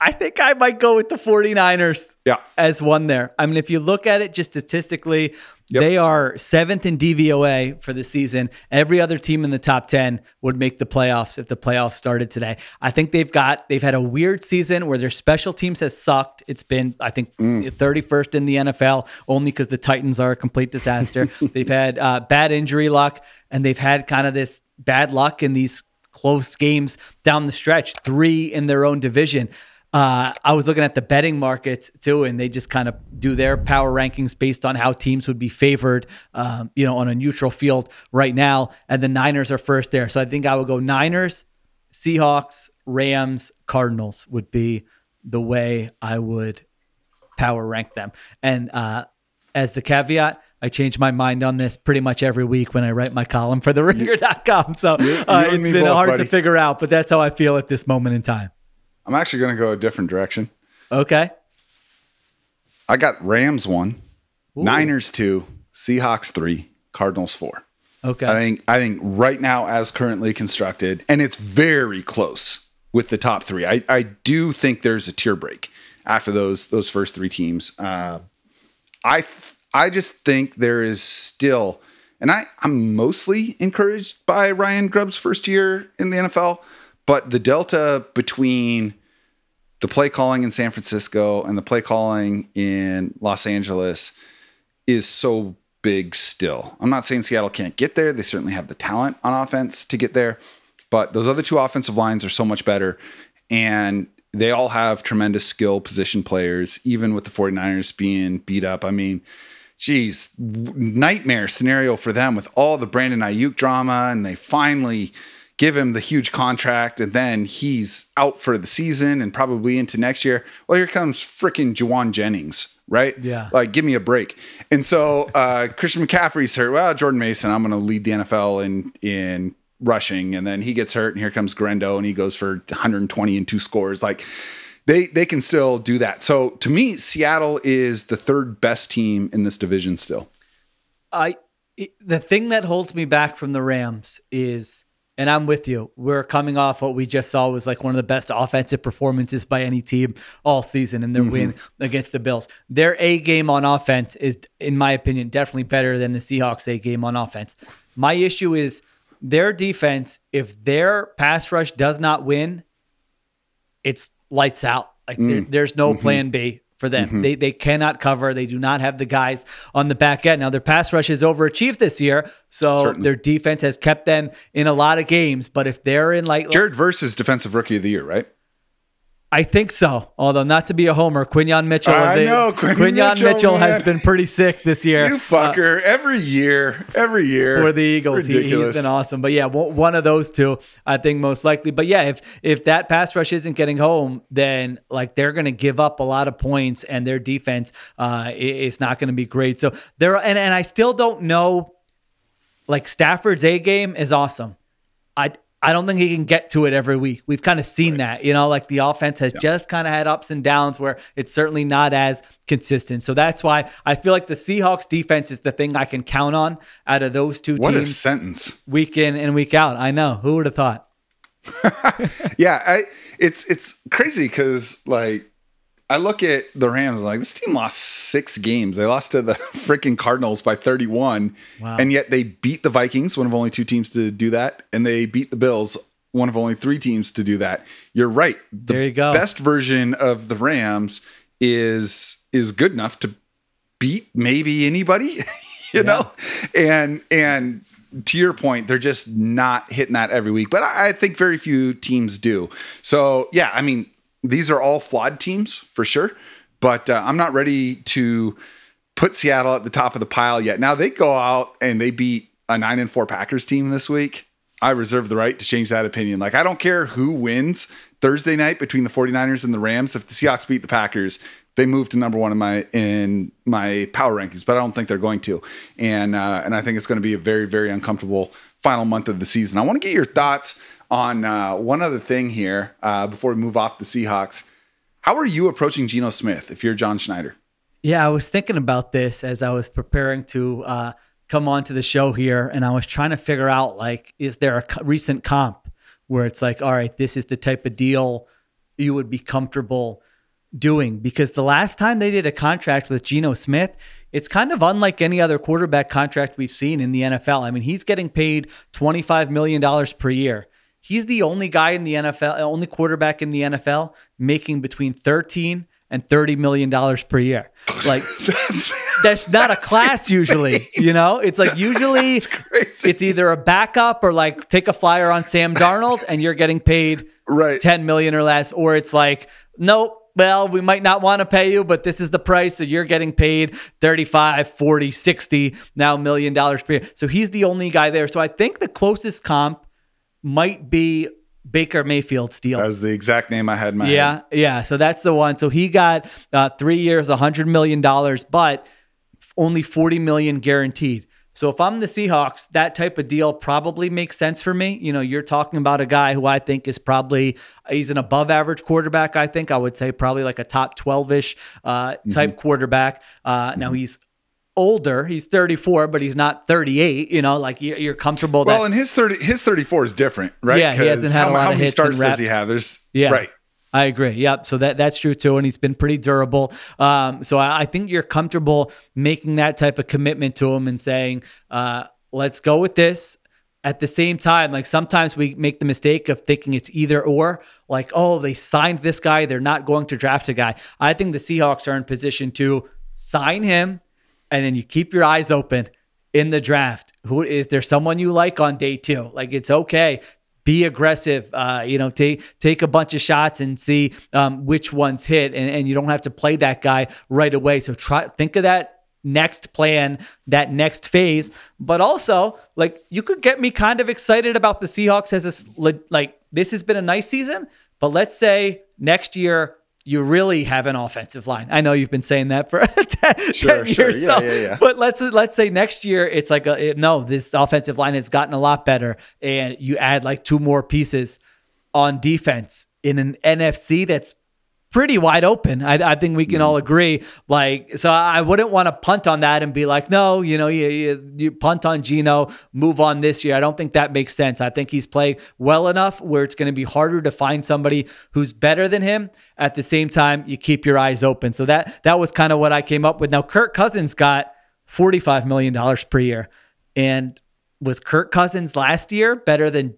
I think I might go with the 49ers as one there. I mean, if you look at it just statistically, they are 7th in DVOA for the season. Every other team in the top 10 would make the playoffs if the playoffs started today. I think they've had a weird season where their special teams has sucked. It's been, I think, 31st in the NFL, only because the Titans are a complete disaster. They've had bad injury luck, and they've had kind of this bad luck in these close games down the stretch, 3 in their own division. I was looking at the betting markets too, and they just kind of do their power rankings based on how teams would be favored, on a neutral field right now. And the Niners are first there. So I think I would go Niners, Seahawks, Rams, Cardinals would be the way I would power rank them. And as the caveat, I change my mind on this pretty much every week when I write my column for theringer.com. So it's been hard to figure out, but that's how I feel at this moment in time. I'm actually going to go a different direction. Okay. I got Rams 1, Niners 2, Seahawks 3, Cardinals 4. Okay. I think right now, as currently constructed, and it's very close with the top 3. I do think there's a tier break after those first 3 teams. I just think there is still, and I'm mostly encouraged by Ryan Grubb's first year in the NFL, but the delta between the play calling in San Francisco and the play calling in Los Angeles is so big still. I'm not saying Seattle can't get there. They certainly have the talent on offense to get there, but those other 2 offensive lines are so much better, and they all have tremendous skill position players, even with the 49ers being beat up. I mean, geez, nightmare scenario for them with all the Brandon Ayuk drama, and they finally give him the huge contract, and then he's out for the season and probably into next year. Well, here comes freaking Juwan Jennings, right? Yeah. Like, give me a break. And so Christian McCaffrey's hurt. Well, Jordan Mason, I'm going to lead the NFL in rushing. And then he gets hurt, and here comes Grendo, and he goes for 120 and 2 scores. Like, they can still do that. So to me, Seattle is the 3rd best team in this division still. The thing that holds me back from the Rams is, and I'm with you, we're coming off what we just saw was like one of the best offensive performances by any team all season in their win against the Bills. Their A game on offense is, in my opinion, definitely better than the Seahawks A game on offense. My issue is their defense. If their pass rush does not win, it's lights out. Like there's no plan B for them. They cannot cover. They do not have the guys on the back end. Now, their pass rush has overachieved this year, so their defense has kept them in a lot of games. But if they're in Jared Verse is Defensive Rookie of the Year, right? I think so. Although, not to be a homer, Quinyon Mitchell. Quinyon Mitchell has been pretty sick this year. You fucker. Every year for the Eagles. He's been awesome. But yeah, one of those 2, I think most likely. But yeah, if that pass rush isn't getting home, then they're going to give up a lot of points, and their defense is not going to be great. So and I still don't know. Stafford's A game is awesome. I don't think he can get to it every week. We've kind of seen that, like the offense has just kind of had ups and downs where it's certainly not as consistent. So that's why I feel like the Seahawks defense is the thing I can count on out of those two teams. What a sentence. Week in and week out. I know. Who would have thought? Yeah. It's crazy because I look at the Rams like this team lost 6 games. They lost to the freaking Cardinals by 31. Wow. And yet they beat the Vikings, one of only 2 teams to do that. And they beat the Bills, one of only 3 teams to do that. You're right. There you go. Best version of the Rams is good enough to beat maybe anybody, you know? And to your point, they're just not hitting that every week. But I think very few teams do. So, yeah, I mean, these are all flawed teams for sure, but I'm not ready to put Seattle at the top of the pile yet. Now they go out and they beat a 9-4 Packers team this week. I reserve the right to change that opinion. I don't care who wins Thursday night between the 49ers and the Rams. If the Seahawks beat the Packers, they move to number 1 in my power rankings, but I don't think they're going to. And I think it's going to be a very, very uncomfortable final month of the season. I want to get your thoughts on one other thing here before we move off the Seahawks. How are you approaching Geno Smith if you're John Schneider? Yeah, I was thinking about this as I was preparing to come on to the show here, and I was trying to figure out, is there a recent comp where it's all right, this is the type of deal you would be comfortable doing? Because the last time they did a contract with Geno Smith, it's kind of unlike any other quarterback contract we've seen in the NFL. I mean, he's getting paid $25 million per year. He's the only guy in the NFL, only quarterback in the NFL making between $13 and $30 million per year. That's not a class insane. Usually, it's usually it's either a backup or take a flyer on Sam Darnold and you're getting paid $10 million or less, or it's nope. Well, we might not want to pay you, but this is the price. So you're getting paid 35, 40, 60 now $1 million per year. So he's the only guy there. So I think the closest comp might be Baker Mayfield's deal. That was the exact name I had in my head. Yeah. So that's the one. So he got 3 years, $100 million, but only $40 million guaranteed. So if I'm the Seahawks, that type of deal probably makes sense for me. You're talking about a guy who I think is he's an above average quarterback. I think I would say probably a top 12-ish type quarterback. Now he's older. He's 34, but he's not 38. You're comfortable. Well, and his 34 is different, right? Yeah, he hasn't had a lot of hits. How many starts does he have? Right. I agree. Yep. So that's true too. And he's been pretty durable. So I think you're comfortable making that type of commitment to him and saying, let's go with this. At the same time, sometimes we make the mistake of thinking it's either or, they signed this guy, they're not going to draft a guy. I think the Seahawks are in position to sign him, and then you keep your eyes open in the draft. Who is there? Someone you like on day 2? It's okay. Be aggressive. Take a bunch of shots and see which ones hit, and you don't have to play that guy right away. So think of that next plan, that next phase. But also, you could get me kind of excited about the Seahawks as this has been a nice season. But let's say next year, you really have an offensive line. I know you've been saying that for 10 years. Yeah. But let's say next year it's this offensive line has gotten a lot better, and you add 2 more pieces on defense in an NFC that's pretty wide open. I think we can all agree. So I wouldn't want to punt on that and be no, you punt on Geno, move on this year. I don't think that makes sense. I think he's playing well enough where it's going to be harder to find somebody who's better than him. At the same time, you keep your eyes open. So that was kind of what I came up with. Now, Kirk Cousins got $45 million per year. And was Kirk Cousins last year better than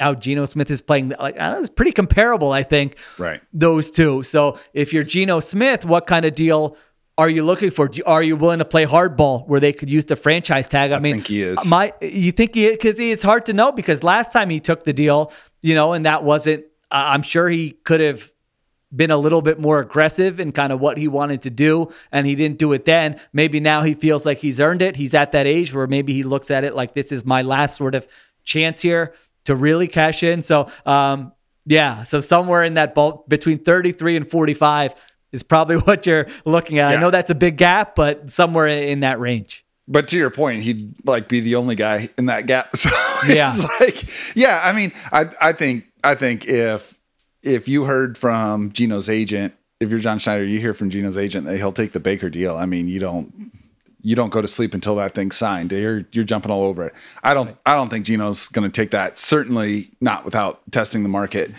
how Geno Smith is playing? It's pretty comparable, I think. Right. Those two. So if you're Geno Smith, what kind of deal are you looking for? Are you willing to play hardball where they could use the franchise tag? I mean, think he is. You think he is? Because it's hard to know, because last time he took the deal, and that wasn't, I'm sure he could have been a little bit more aggressive in kind of what he wanted to do, and he didn't do it then. Maybe now he feels like he's earned it. He's at that age where maybe he looks at it like this is my last sort of chance here to really cash in. So, so somewhere in that bulk between 33 and 45 is probably what you're looking at. Yeah. I know that's a big gap, but somewhere in that range. But to your point, he'd like be the only guy in that gap. So Yeah. it's like, yeah, I mean, I think if you heard from Gino's agent, if you're John Schneider, you hear from Gino's agent that he'll take the Baker deal. I mean, you don't go to sleep until that thing's signed. You're jumping all over it. I don't think Gino's going to take that. Certainly not without testing the market.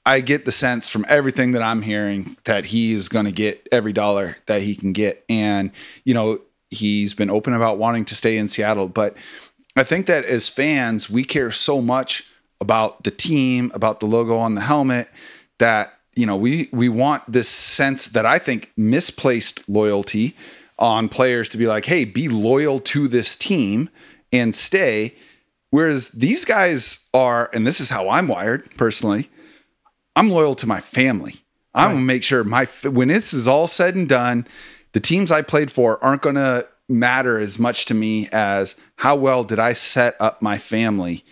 I get the sense from everything that I'm hearing that he is going to get every dollar that he can get. And, he's been open about wanting to stay in Seattle. But I think that as fans, we care so much about the team, about the logo on the helmet, that, we want this sense that I think misplaced loyalty on players to be like, hey, be loyal to this team and stay. Whereas these guys are, and this is how I'm wired personally, I'm loyal to my family. I'm going to make sure when this is all said and done, the teams I played for aren't going to matter as much to me as how well did I set up my family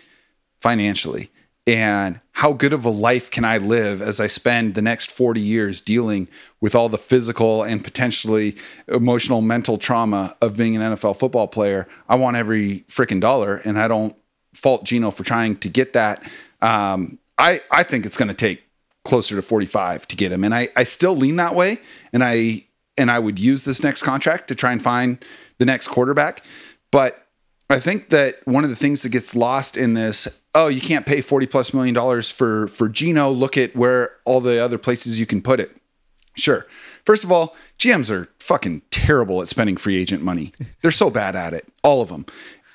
financially, and how good of a life can I live as I spend the next 40 years dealing with all the physical and potentially emotional, mental trauma of being an NFL football player. I want every freaking dollar, and I don't fault Gino for trying to get that. I think it's going to take closer to 45 to get him. And I still lean that way. And I would use this next contract to try and find the next quarterback. But I think that one of the things that gets lost in this, you can't pay $40+ million for Gino. Look at where all the other places you can put it. Sure. First of all, GMs are fucking terrible at spending free agent money. They're so bad at it, all of them.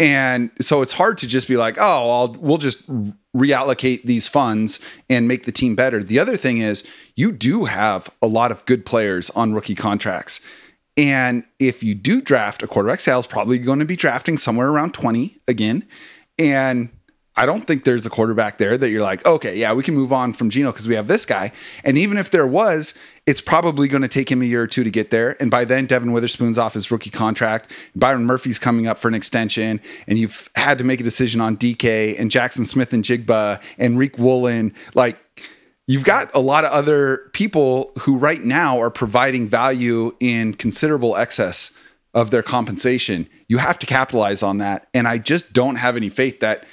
And so it's hard to just be like, we'll just reallocate these funds and make the team better. The other thing is you do have a lot of good players on rookie contracts. And if you do draft a quarterback, Sal's probably going to be drafting somewhere around 20 again. And I don't think there's a quarterback there that you're like, okay, yeah, we can move on from Gino because we have this guy. And even if there was, it's probably going to take him a year or two to get there. And by then, Devin Witherspoon's off his rookie contract. Byron Murphy's coming up for an extension. And you've had to make a decision on DK and Jacson Smith-Njigba and Reek Woolen. Like, you've got a lot of other people who right now are providing value in considerable excess of their compensation. You have to capitalize on that. And I just don't have any faith that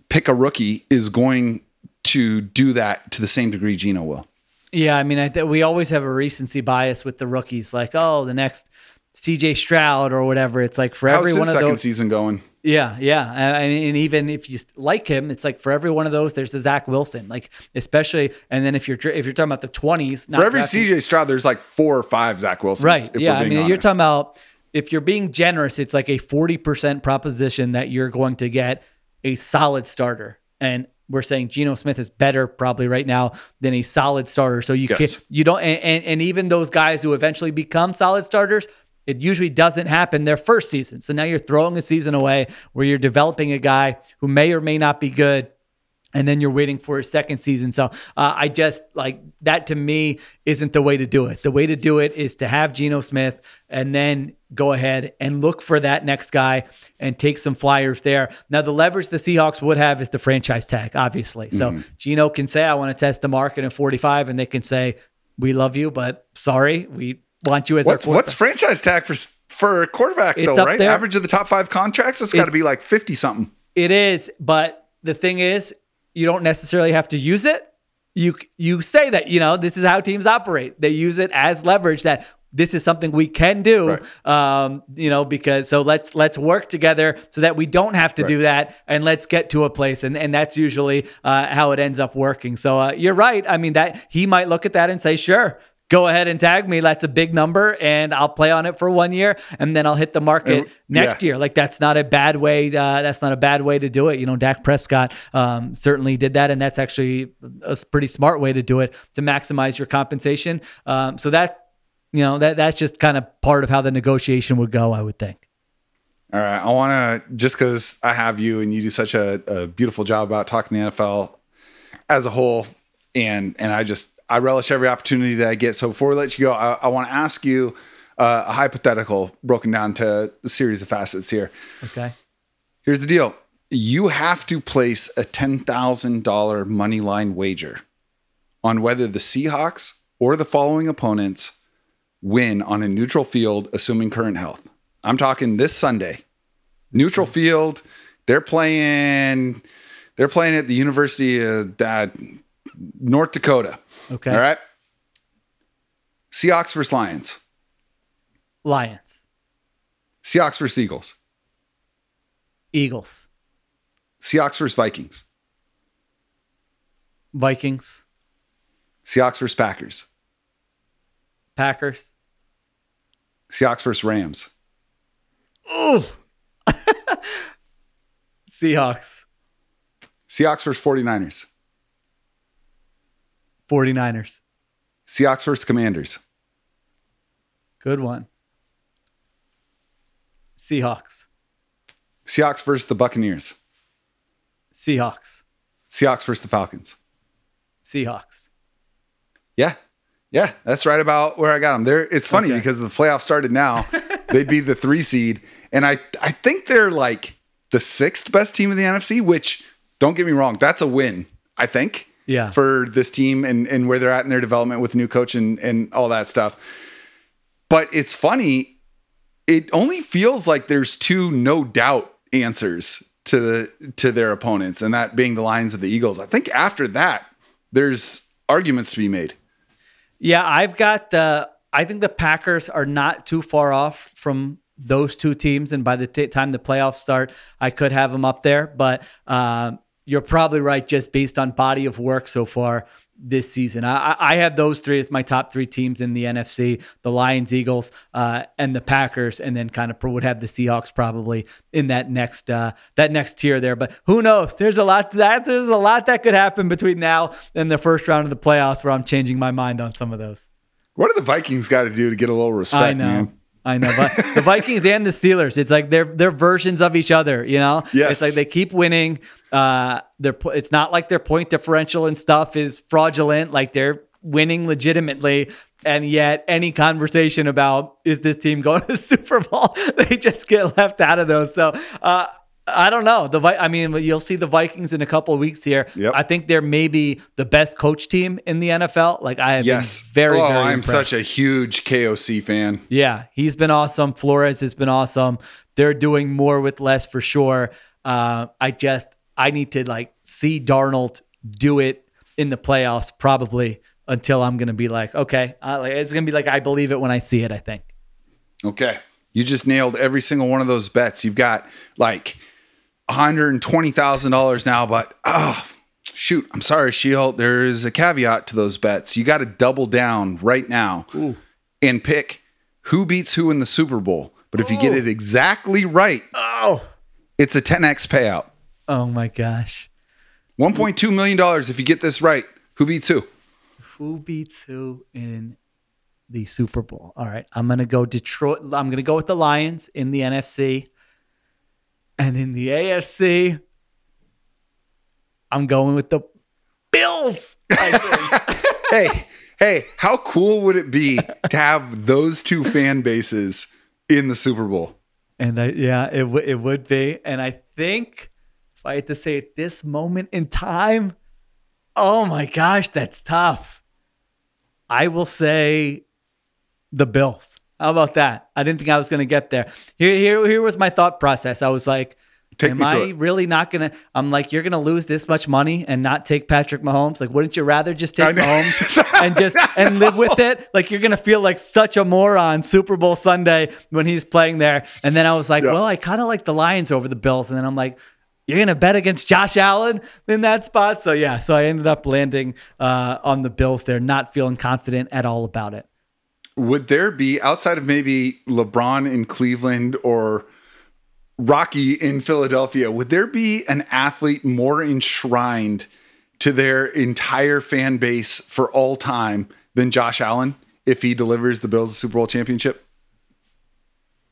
pick a rookie is going to do that to the same degree Gino will. Yeah, I mean, we always have a recency bias with the rookies, like, the next CJ Stroud or whatever. It's like for every one of those. How's his second season going? Yeah. I mean, and even if you like him, it's like for every one of those, there's a Zach Wilson, like especially. And then if you're talking about the 20s, for every CJ Stroud, there's like 4 or 5 Zach Wilsons. Right. Yeah. I mean, you're talking about, if you're being generous, it's like a 40% proposition that you're going to get a solid starter. And we're saying Geno Smith is better probably right now than a solid starter. So you don't, and even those guys who eventually become solid starters, it usually doesn't happen their first season. So now you're throwing a season away where you're developing a guy who may or may not be good, and then you're waiting for his second season. So I just like that, to me, isn't the way to do it. The way to do it is to have Geno Smith and then go ahead and look for that next guy and take some flyers there. Now, the leverage the Seahawks would have is the franchise tag, obviously. So Geno can say, I want to test the market at 45, and they can say, we love you, but sorry, we want you as our quarterback. What's franchise tag for a quarterback, though, right? There. Average of the top 5 contracts, it's got to be like 50-something. It is, but the thing is, you don't necessarily have to use it. You say that, this is how teams operate. They use it as leverage that this is something we can do, right. Because so let's work together so that we don't have to do that, and let's get to a place. And that's usually how it ends up working. So you're right. I mean, that he might look at that and say, sure, go ahead and tag me. That's a big number, and I'll play on it for 1 year, and then I'll hit the market next year. Like, that's not a bad way. That's not a bad way to do it. Dak Prescott certainly did that, and that's actually a pretty smart way to do it to maximize your compensation. So that's just kind of part of how the negotiation would go, I would think. All right, I want to, just because I have you and you do such a beautiful job about talking the NFL as a whole, and I relish every opportunity that I get. So before we let you go, I want to ask you a hypothetical broken down to a series of facets here. Okay. Here's the deal. You have to place a $10,000 money line wager on whether the Seahawks or the following opponents win on a neutral field, assuming current health. I'm talking this Sunday. Neutral field. They're playing at the University of North Dakota. Okay. All right. Seahawks versus Lions. Lions. Seahawks versus Eagles. Eagles. Seahawks versus Vikings. Vikings. Seahawks versus Packers. Packers. Seahawks versus Rams. Ooh. Seahawks. Seahawks versus 49ers. 49ers. Seahawks versus Commanders. Good one. Seahawks. Seahawks versus the Buccaneers. Seahawks. Seahawks versus the Falcons. Seahawks. Yeah, that's right about where I got them. It's funny because the playoffs started now. They'd be the 3 seed. And I think they're like the 6th best team in the NFC, which, don't get me wrong, that's a win, I think, for this team and where they're at in their development with a new coach and all that stuff. But it's funny. It only feels like there's 2 no doubt answers to their opponents, and that being the Lions and the Eagles. I think after that, there's arguments to be made. Yeah, I think the Packers are not too far off from those 2 teams. And by the time the playoffs start, I could have them up there. But you're probably right, just based on body of work so far this season. I have those 3 as my top 3 teams in the NFC, the Lions, Eagles, and the Packers, and then kind of would have the Seahawks probably in that next tier there. But who knows? There's a lot that could happen between now and the first round of the playoffs where I'm changing my mind on some of those. What do the Vikings got to do to get a little respect, man? I know, but the Vikings and the Steelers, it's like they're versions of each other, you know? Yes. It's like they keep winning. It's not like their point differential and stuff is fraudulent. Like they're winning legitimately. And yet any conversation about, is this team going to the Super Bowl? They just get left out of those. So, I don't know. You'll see the Vikings in a couple of weeks here. Yep. I think they're maybe the best coach team in the NFL. Like I have been very I'm impressed. such a huge KOC fan. Yeah, he's been awesome. Flores has been awesome. They're doing more with less for sure. I need to see Darnold do it in the playoffs probably until I'm going to be like, okay, it's going to be like, I believe it when I see it, I think. Okay. You just nailed every single one of those bets. You've got like $120,000 now, but shoot, I'm sorry, Sheil. There is a caveat to those bets. You got to double down right now and pick who beats who in the Super Bowl. But if you get it exactly right, it's a 10x payout. Oh my gosh. $1.2 million if you get this right. Who beats who? Who beats who in the Super Bowl? All right. I'm going to go Detroit. I'm going to go with the Lions in the NFC. And in the AFC, I'm going with the Bills. Hey, how cool would it be to have those 2 fan bases in the Super Bowl? And it would be. And I think if I had to say at this moment in time, oh my gosh, that's tough. I will say the Bills. How about that? I didn't think I was going to get there. Here was my thought process. I was like, am I really not going to? I'm like, you're going to lose this much money and not take Patrick Mahomes? Like, wouldn't you rather just take Mahomes and live with it? Like, you're going to feel like such a moron Super Bowl Sunday when he's playing there. And then I was like, well, I kind of like the Lions over the Bills. And then I'm like, you're going to bet against Josh Allen in that spot? So yeah, so I ended up landing on the Bills there, not feeling confident at all about it. Would there be, outside of maybe LeBron in Cleveland or Rocky in Philadelphia, would there be an athlete more enshrined to their entire fan base for all time than Josh Allen if he delivers the Bills a Super Bowl championship?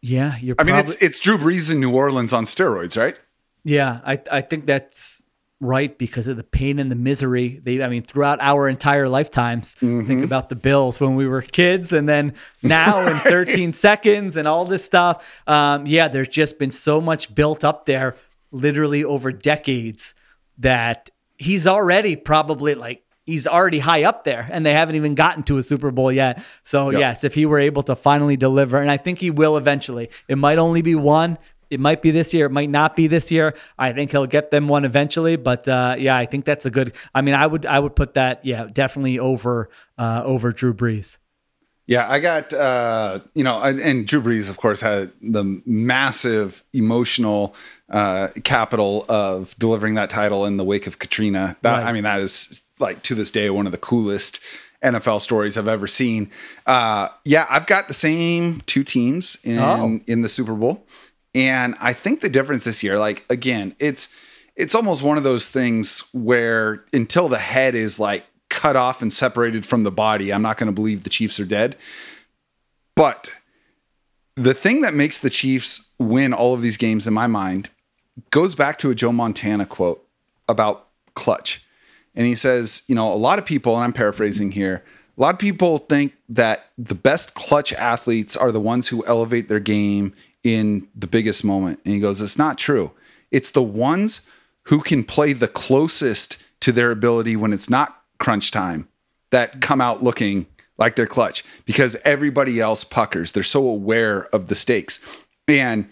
Yeah, it's Drew Brees in New Orleans on steroids, right? Yeah, I think that's right because of the pain and the misery. Throughout our entire lifetimes, think about the Bills when we were kids and then now in 13 seconds and all this stuff. There's just been so much built up there literally over decades that he's already probably like he's already high up there, and they haven't even gotten to a Super Bowl yet. So yes, if he were able to finally deliver, and I think he will eventually. It might only be one. It might be this year. It might not be this year. I think he'll get them one eventually. But I think that's a good. I mean, I would put that definitely over Drew Brees. Yeah, I got, and Drew Brees, of course, had the massive emotional capital of delivering that title in the wake of Katrina. That, right. That is, like, to this day, one of the coolest NFL stories I've ever seen. I've got the same two teams in the Super Bowl. And I think the difference this year, like, again, it's almost one of those things where until the head is, like, cut off and separated from the body, I'm not going to believe the Chiefs are dead. But the thing that makes the Chiefs win all of these games in my mind goes back to a Joe Montana quote about clutch. And he says, a lot of people, and I'm paraphrasing here, a lot of people think that the best clutch athletes are the ones who elevate their game in the biggest moment. And he goes, it's not true. It's the ones who can play the closest to their ability when it's not crunch time that come out looking like they're clutch, because everybody else puckers. They're so aware of the stakes. And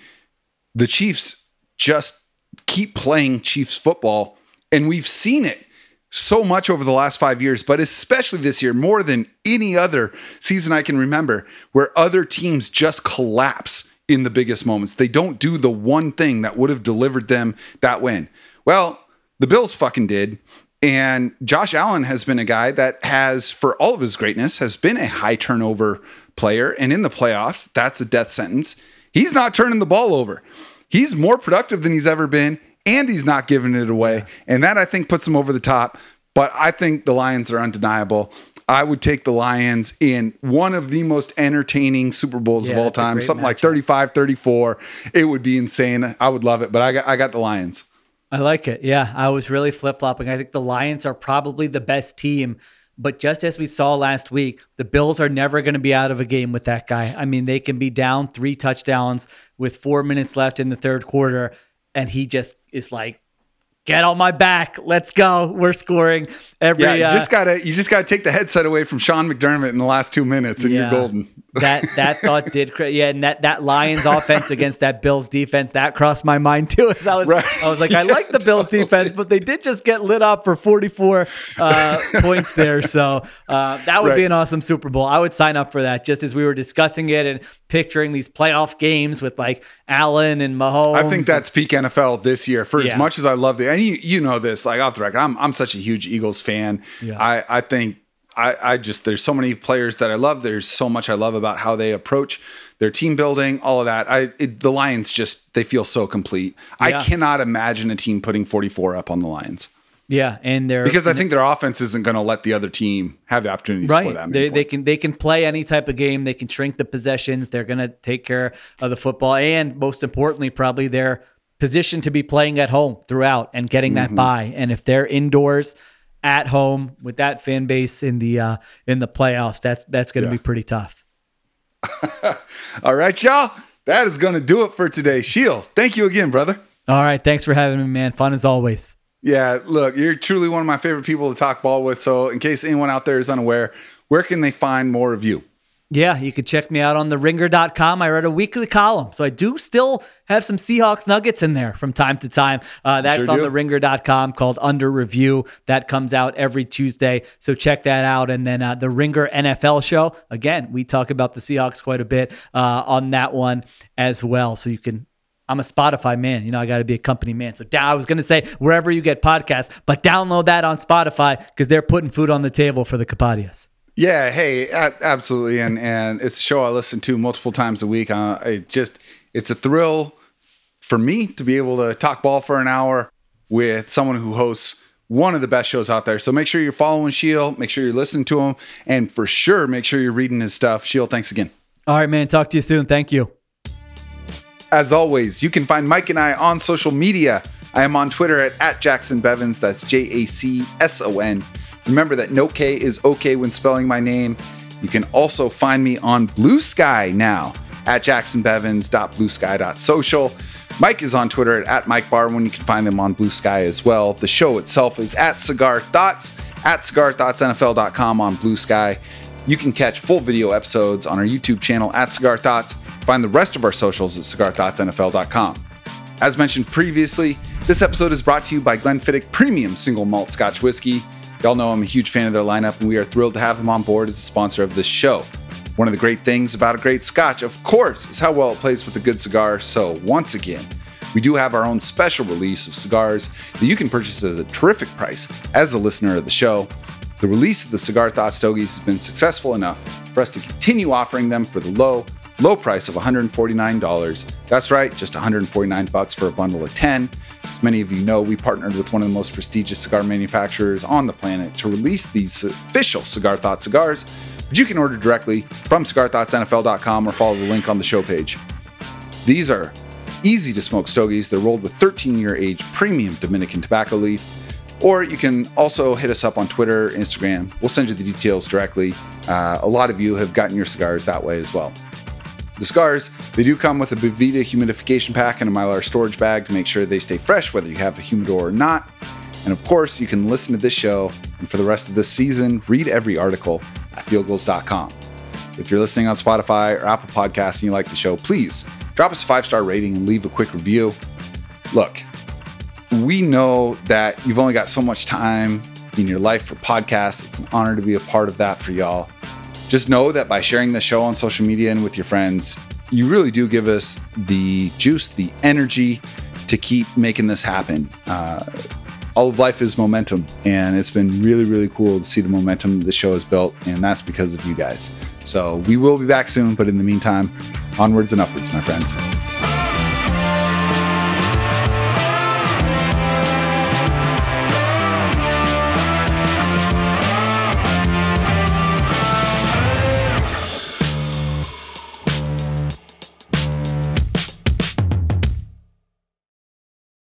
the Chiefs just keep playing Chiefs football. And we've seen it so much over the last 5 years, but especially this year, more than any other season I can remember, where other teams just collapse in the biggest moments. They don't do the one thing that would have delivered them that win. Well, the Bills fucking did. And Josh Allen has been a guy that has, for all of his greatness, has been a high turnover player. And in the playoffs, that's a death sentence. He's not turning the ball over. He's more productive than he's ever been, and he's not giving it away. Yeah. And that, I think, puts him over the top. But I think the Lions are undeniable. I would take the Lions in one of the most entertaining Super Bowls of all time, something like 35-34. It would be insane. I would love it, but I got the Lions. I like it. Yeah, I was really flip-flopping. I think the Lions are probably the best team, but just as we saw last week, the Bills are never going to be out of a game with that guy. I mean, they can be down 3 touchdowns with 4 minutes left in the third quarter, and he just is like, get on my back. Let's go. We're scoring every. Yeah, you just gotta take the headset away from Sean McDermott in the last 2 minutes, and you're golden. That thought did, and that Lions offense against that Bills defense, that crossed my mind too. As I was like, I like the Bills defense, but they did just get lit up for 44 points there. So that would be an awesome Super Bowl. I would sign up for that. Just as we were discussing it and picturing these playoff games with like Allen and Mahomes. I think that's peak NFL this year. For as much as I love it, and you know this, like off the record, I'm such a huge Eagles fan. Yeah. I think. I just, there's so many players that I love. There's so much I love about how they approach their team building, all of that. The Lions just, they feel so complete. Yeah. I cannot imagine a team putting 44 up on the Lions. Yeah. Because I think their offense isn't going to let the other team have the opportunity to score that many points. They can play any type of game. They can shrink the possessions. They're going to take care of the football. And most importantly, probably they're positioned to be playing at home throughout and getting that bye. And if they're indoors, at home with that fan base in the playoffs, that's going to be pretty tough. All right, y'all. That is going to do it for today. Sheil, thank you again, brother. All right. Thanks for having me, man. Fun as always. Yeah, look, you're truly one of my favorite people to talk ball with. So in case anyone out there is unaware, where can they find more of you? Yeah, you can check me out on theringer.com. I write a weekly column, so I do still have some Seahawks nuggets in there from time to time. That's on theringer.com called Under Review. That comes out every Tuesday, so check that out. And then the Ringer NFL show, again, we talk about the Seahawks quite a bit on that one as well. So you can, I'm a Spotify man. I got to be a company man. So I was going to say wherever you get podcasts, but download that on Spotify because they're putting food on the table for the Kapadias. Yeah, hey, absolutely, and it's a show I listen to multiple times a week. It's a thrill for me to be able to talk ball for an hour with someone who hosts one of the best shows out there. So make sure you're following Sheil, make sure you're listening to him, and for sure, make sure you're reading his stuff. Sheil, thanks again. All right, man. Talk to you soon. Thank you. As always, you can find Mike and I on social media. I am on Twitter at Jacson Bevins. That's Jacson. Remember that no K is okay when spelling my name. You can also find me on Blue Sky now at jacksonbevins.bluesky.social. Mike is on Twitter at Mike Barwin. You can find him on Blue Sky as well. The show itself is at Cigar Thoughts. at cigarthoughtsnfl.com on Blue Sky. You can catch full video episodes on our YouTube channel at Cigar Thoughts. Find the rest of our socials at cigarthoughtsnfl.com. As mentioned previously, this episode is brought to you by Glenfiddich Premium Single Malt Scotch Whiskey. Y'all know I'm a huge fan of their lineup, and we are thrilled to have them on board as a sponsor of this show. One of the great things about a great Scotch, of course, is how well it plays with a good cigar. So once again, we do have our own special release of cigars that you can purchase at a terrific price as a listener of the show. The release of the Cigar Thoughts Stogies has been successful enough for us to continue offering them for the low price of $149. That's right, just $149 for a bundle of 10. As many of you know, we partnered with one of the most prestigious cigar manufacturers on the planet to release these official Cigar Thoughts cigars, but you can order directly from cigarthoughtsnfl.com or follow the link on the show page. These are easy to smoke stogies. They're rolled with 13-year age premium Dominican tobacco leaf. Or you can also hit us up on Twitter, Instagram. We'll send you the details directly. A lot of you have gotten your cigars that way as well. The cigars, they do come with a Boveda humidification pack and a Mylar storage bag to make sure they stay fresh whether you have a humidor or not. And of course, you can listen to this show and for the rest of this season, read every article at fieldgoals.com. If you're listening on Spotify or Apple Podcasts and you like the show, please drop us a 5-star rating and leave a quick review. Look, we know that you've only got so much time in your life for podcasts. It's an honor to be a part of that for y'all. Just know that by sharing this show on social media and with your friends, you really do give us the juice, the energy to keep making this happen. All of life is momentum, and it's been really, really cool to see the momentum the show has built, and that's because of you guys. So we will be back soon, but in the meantime, onwards and upwards, my friends.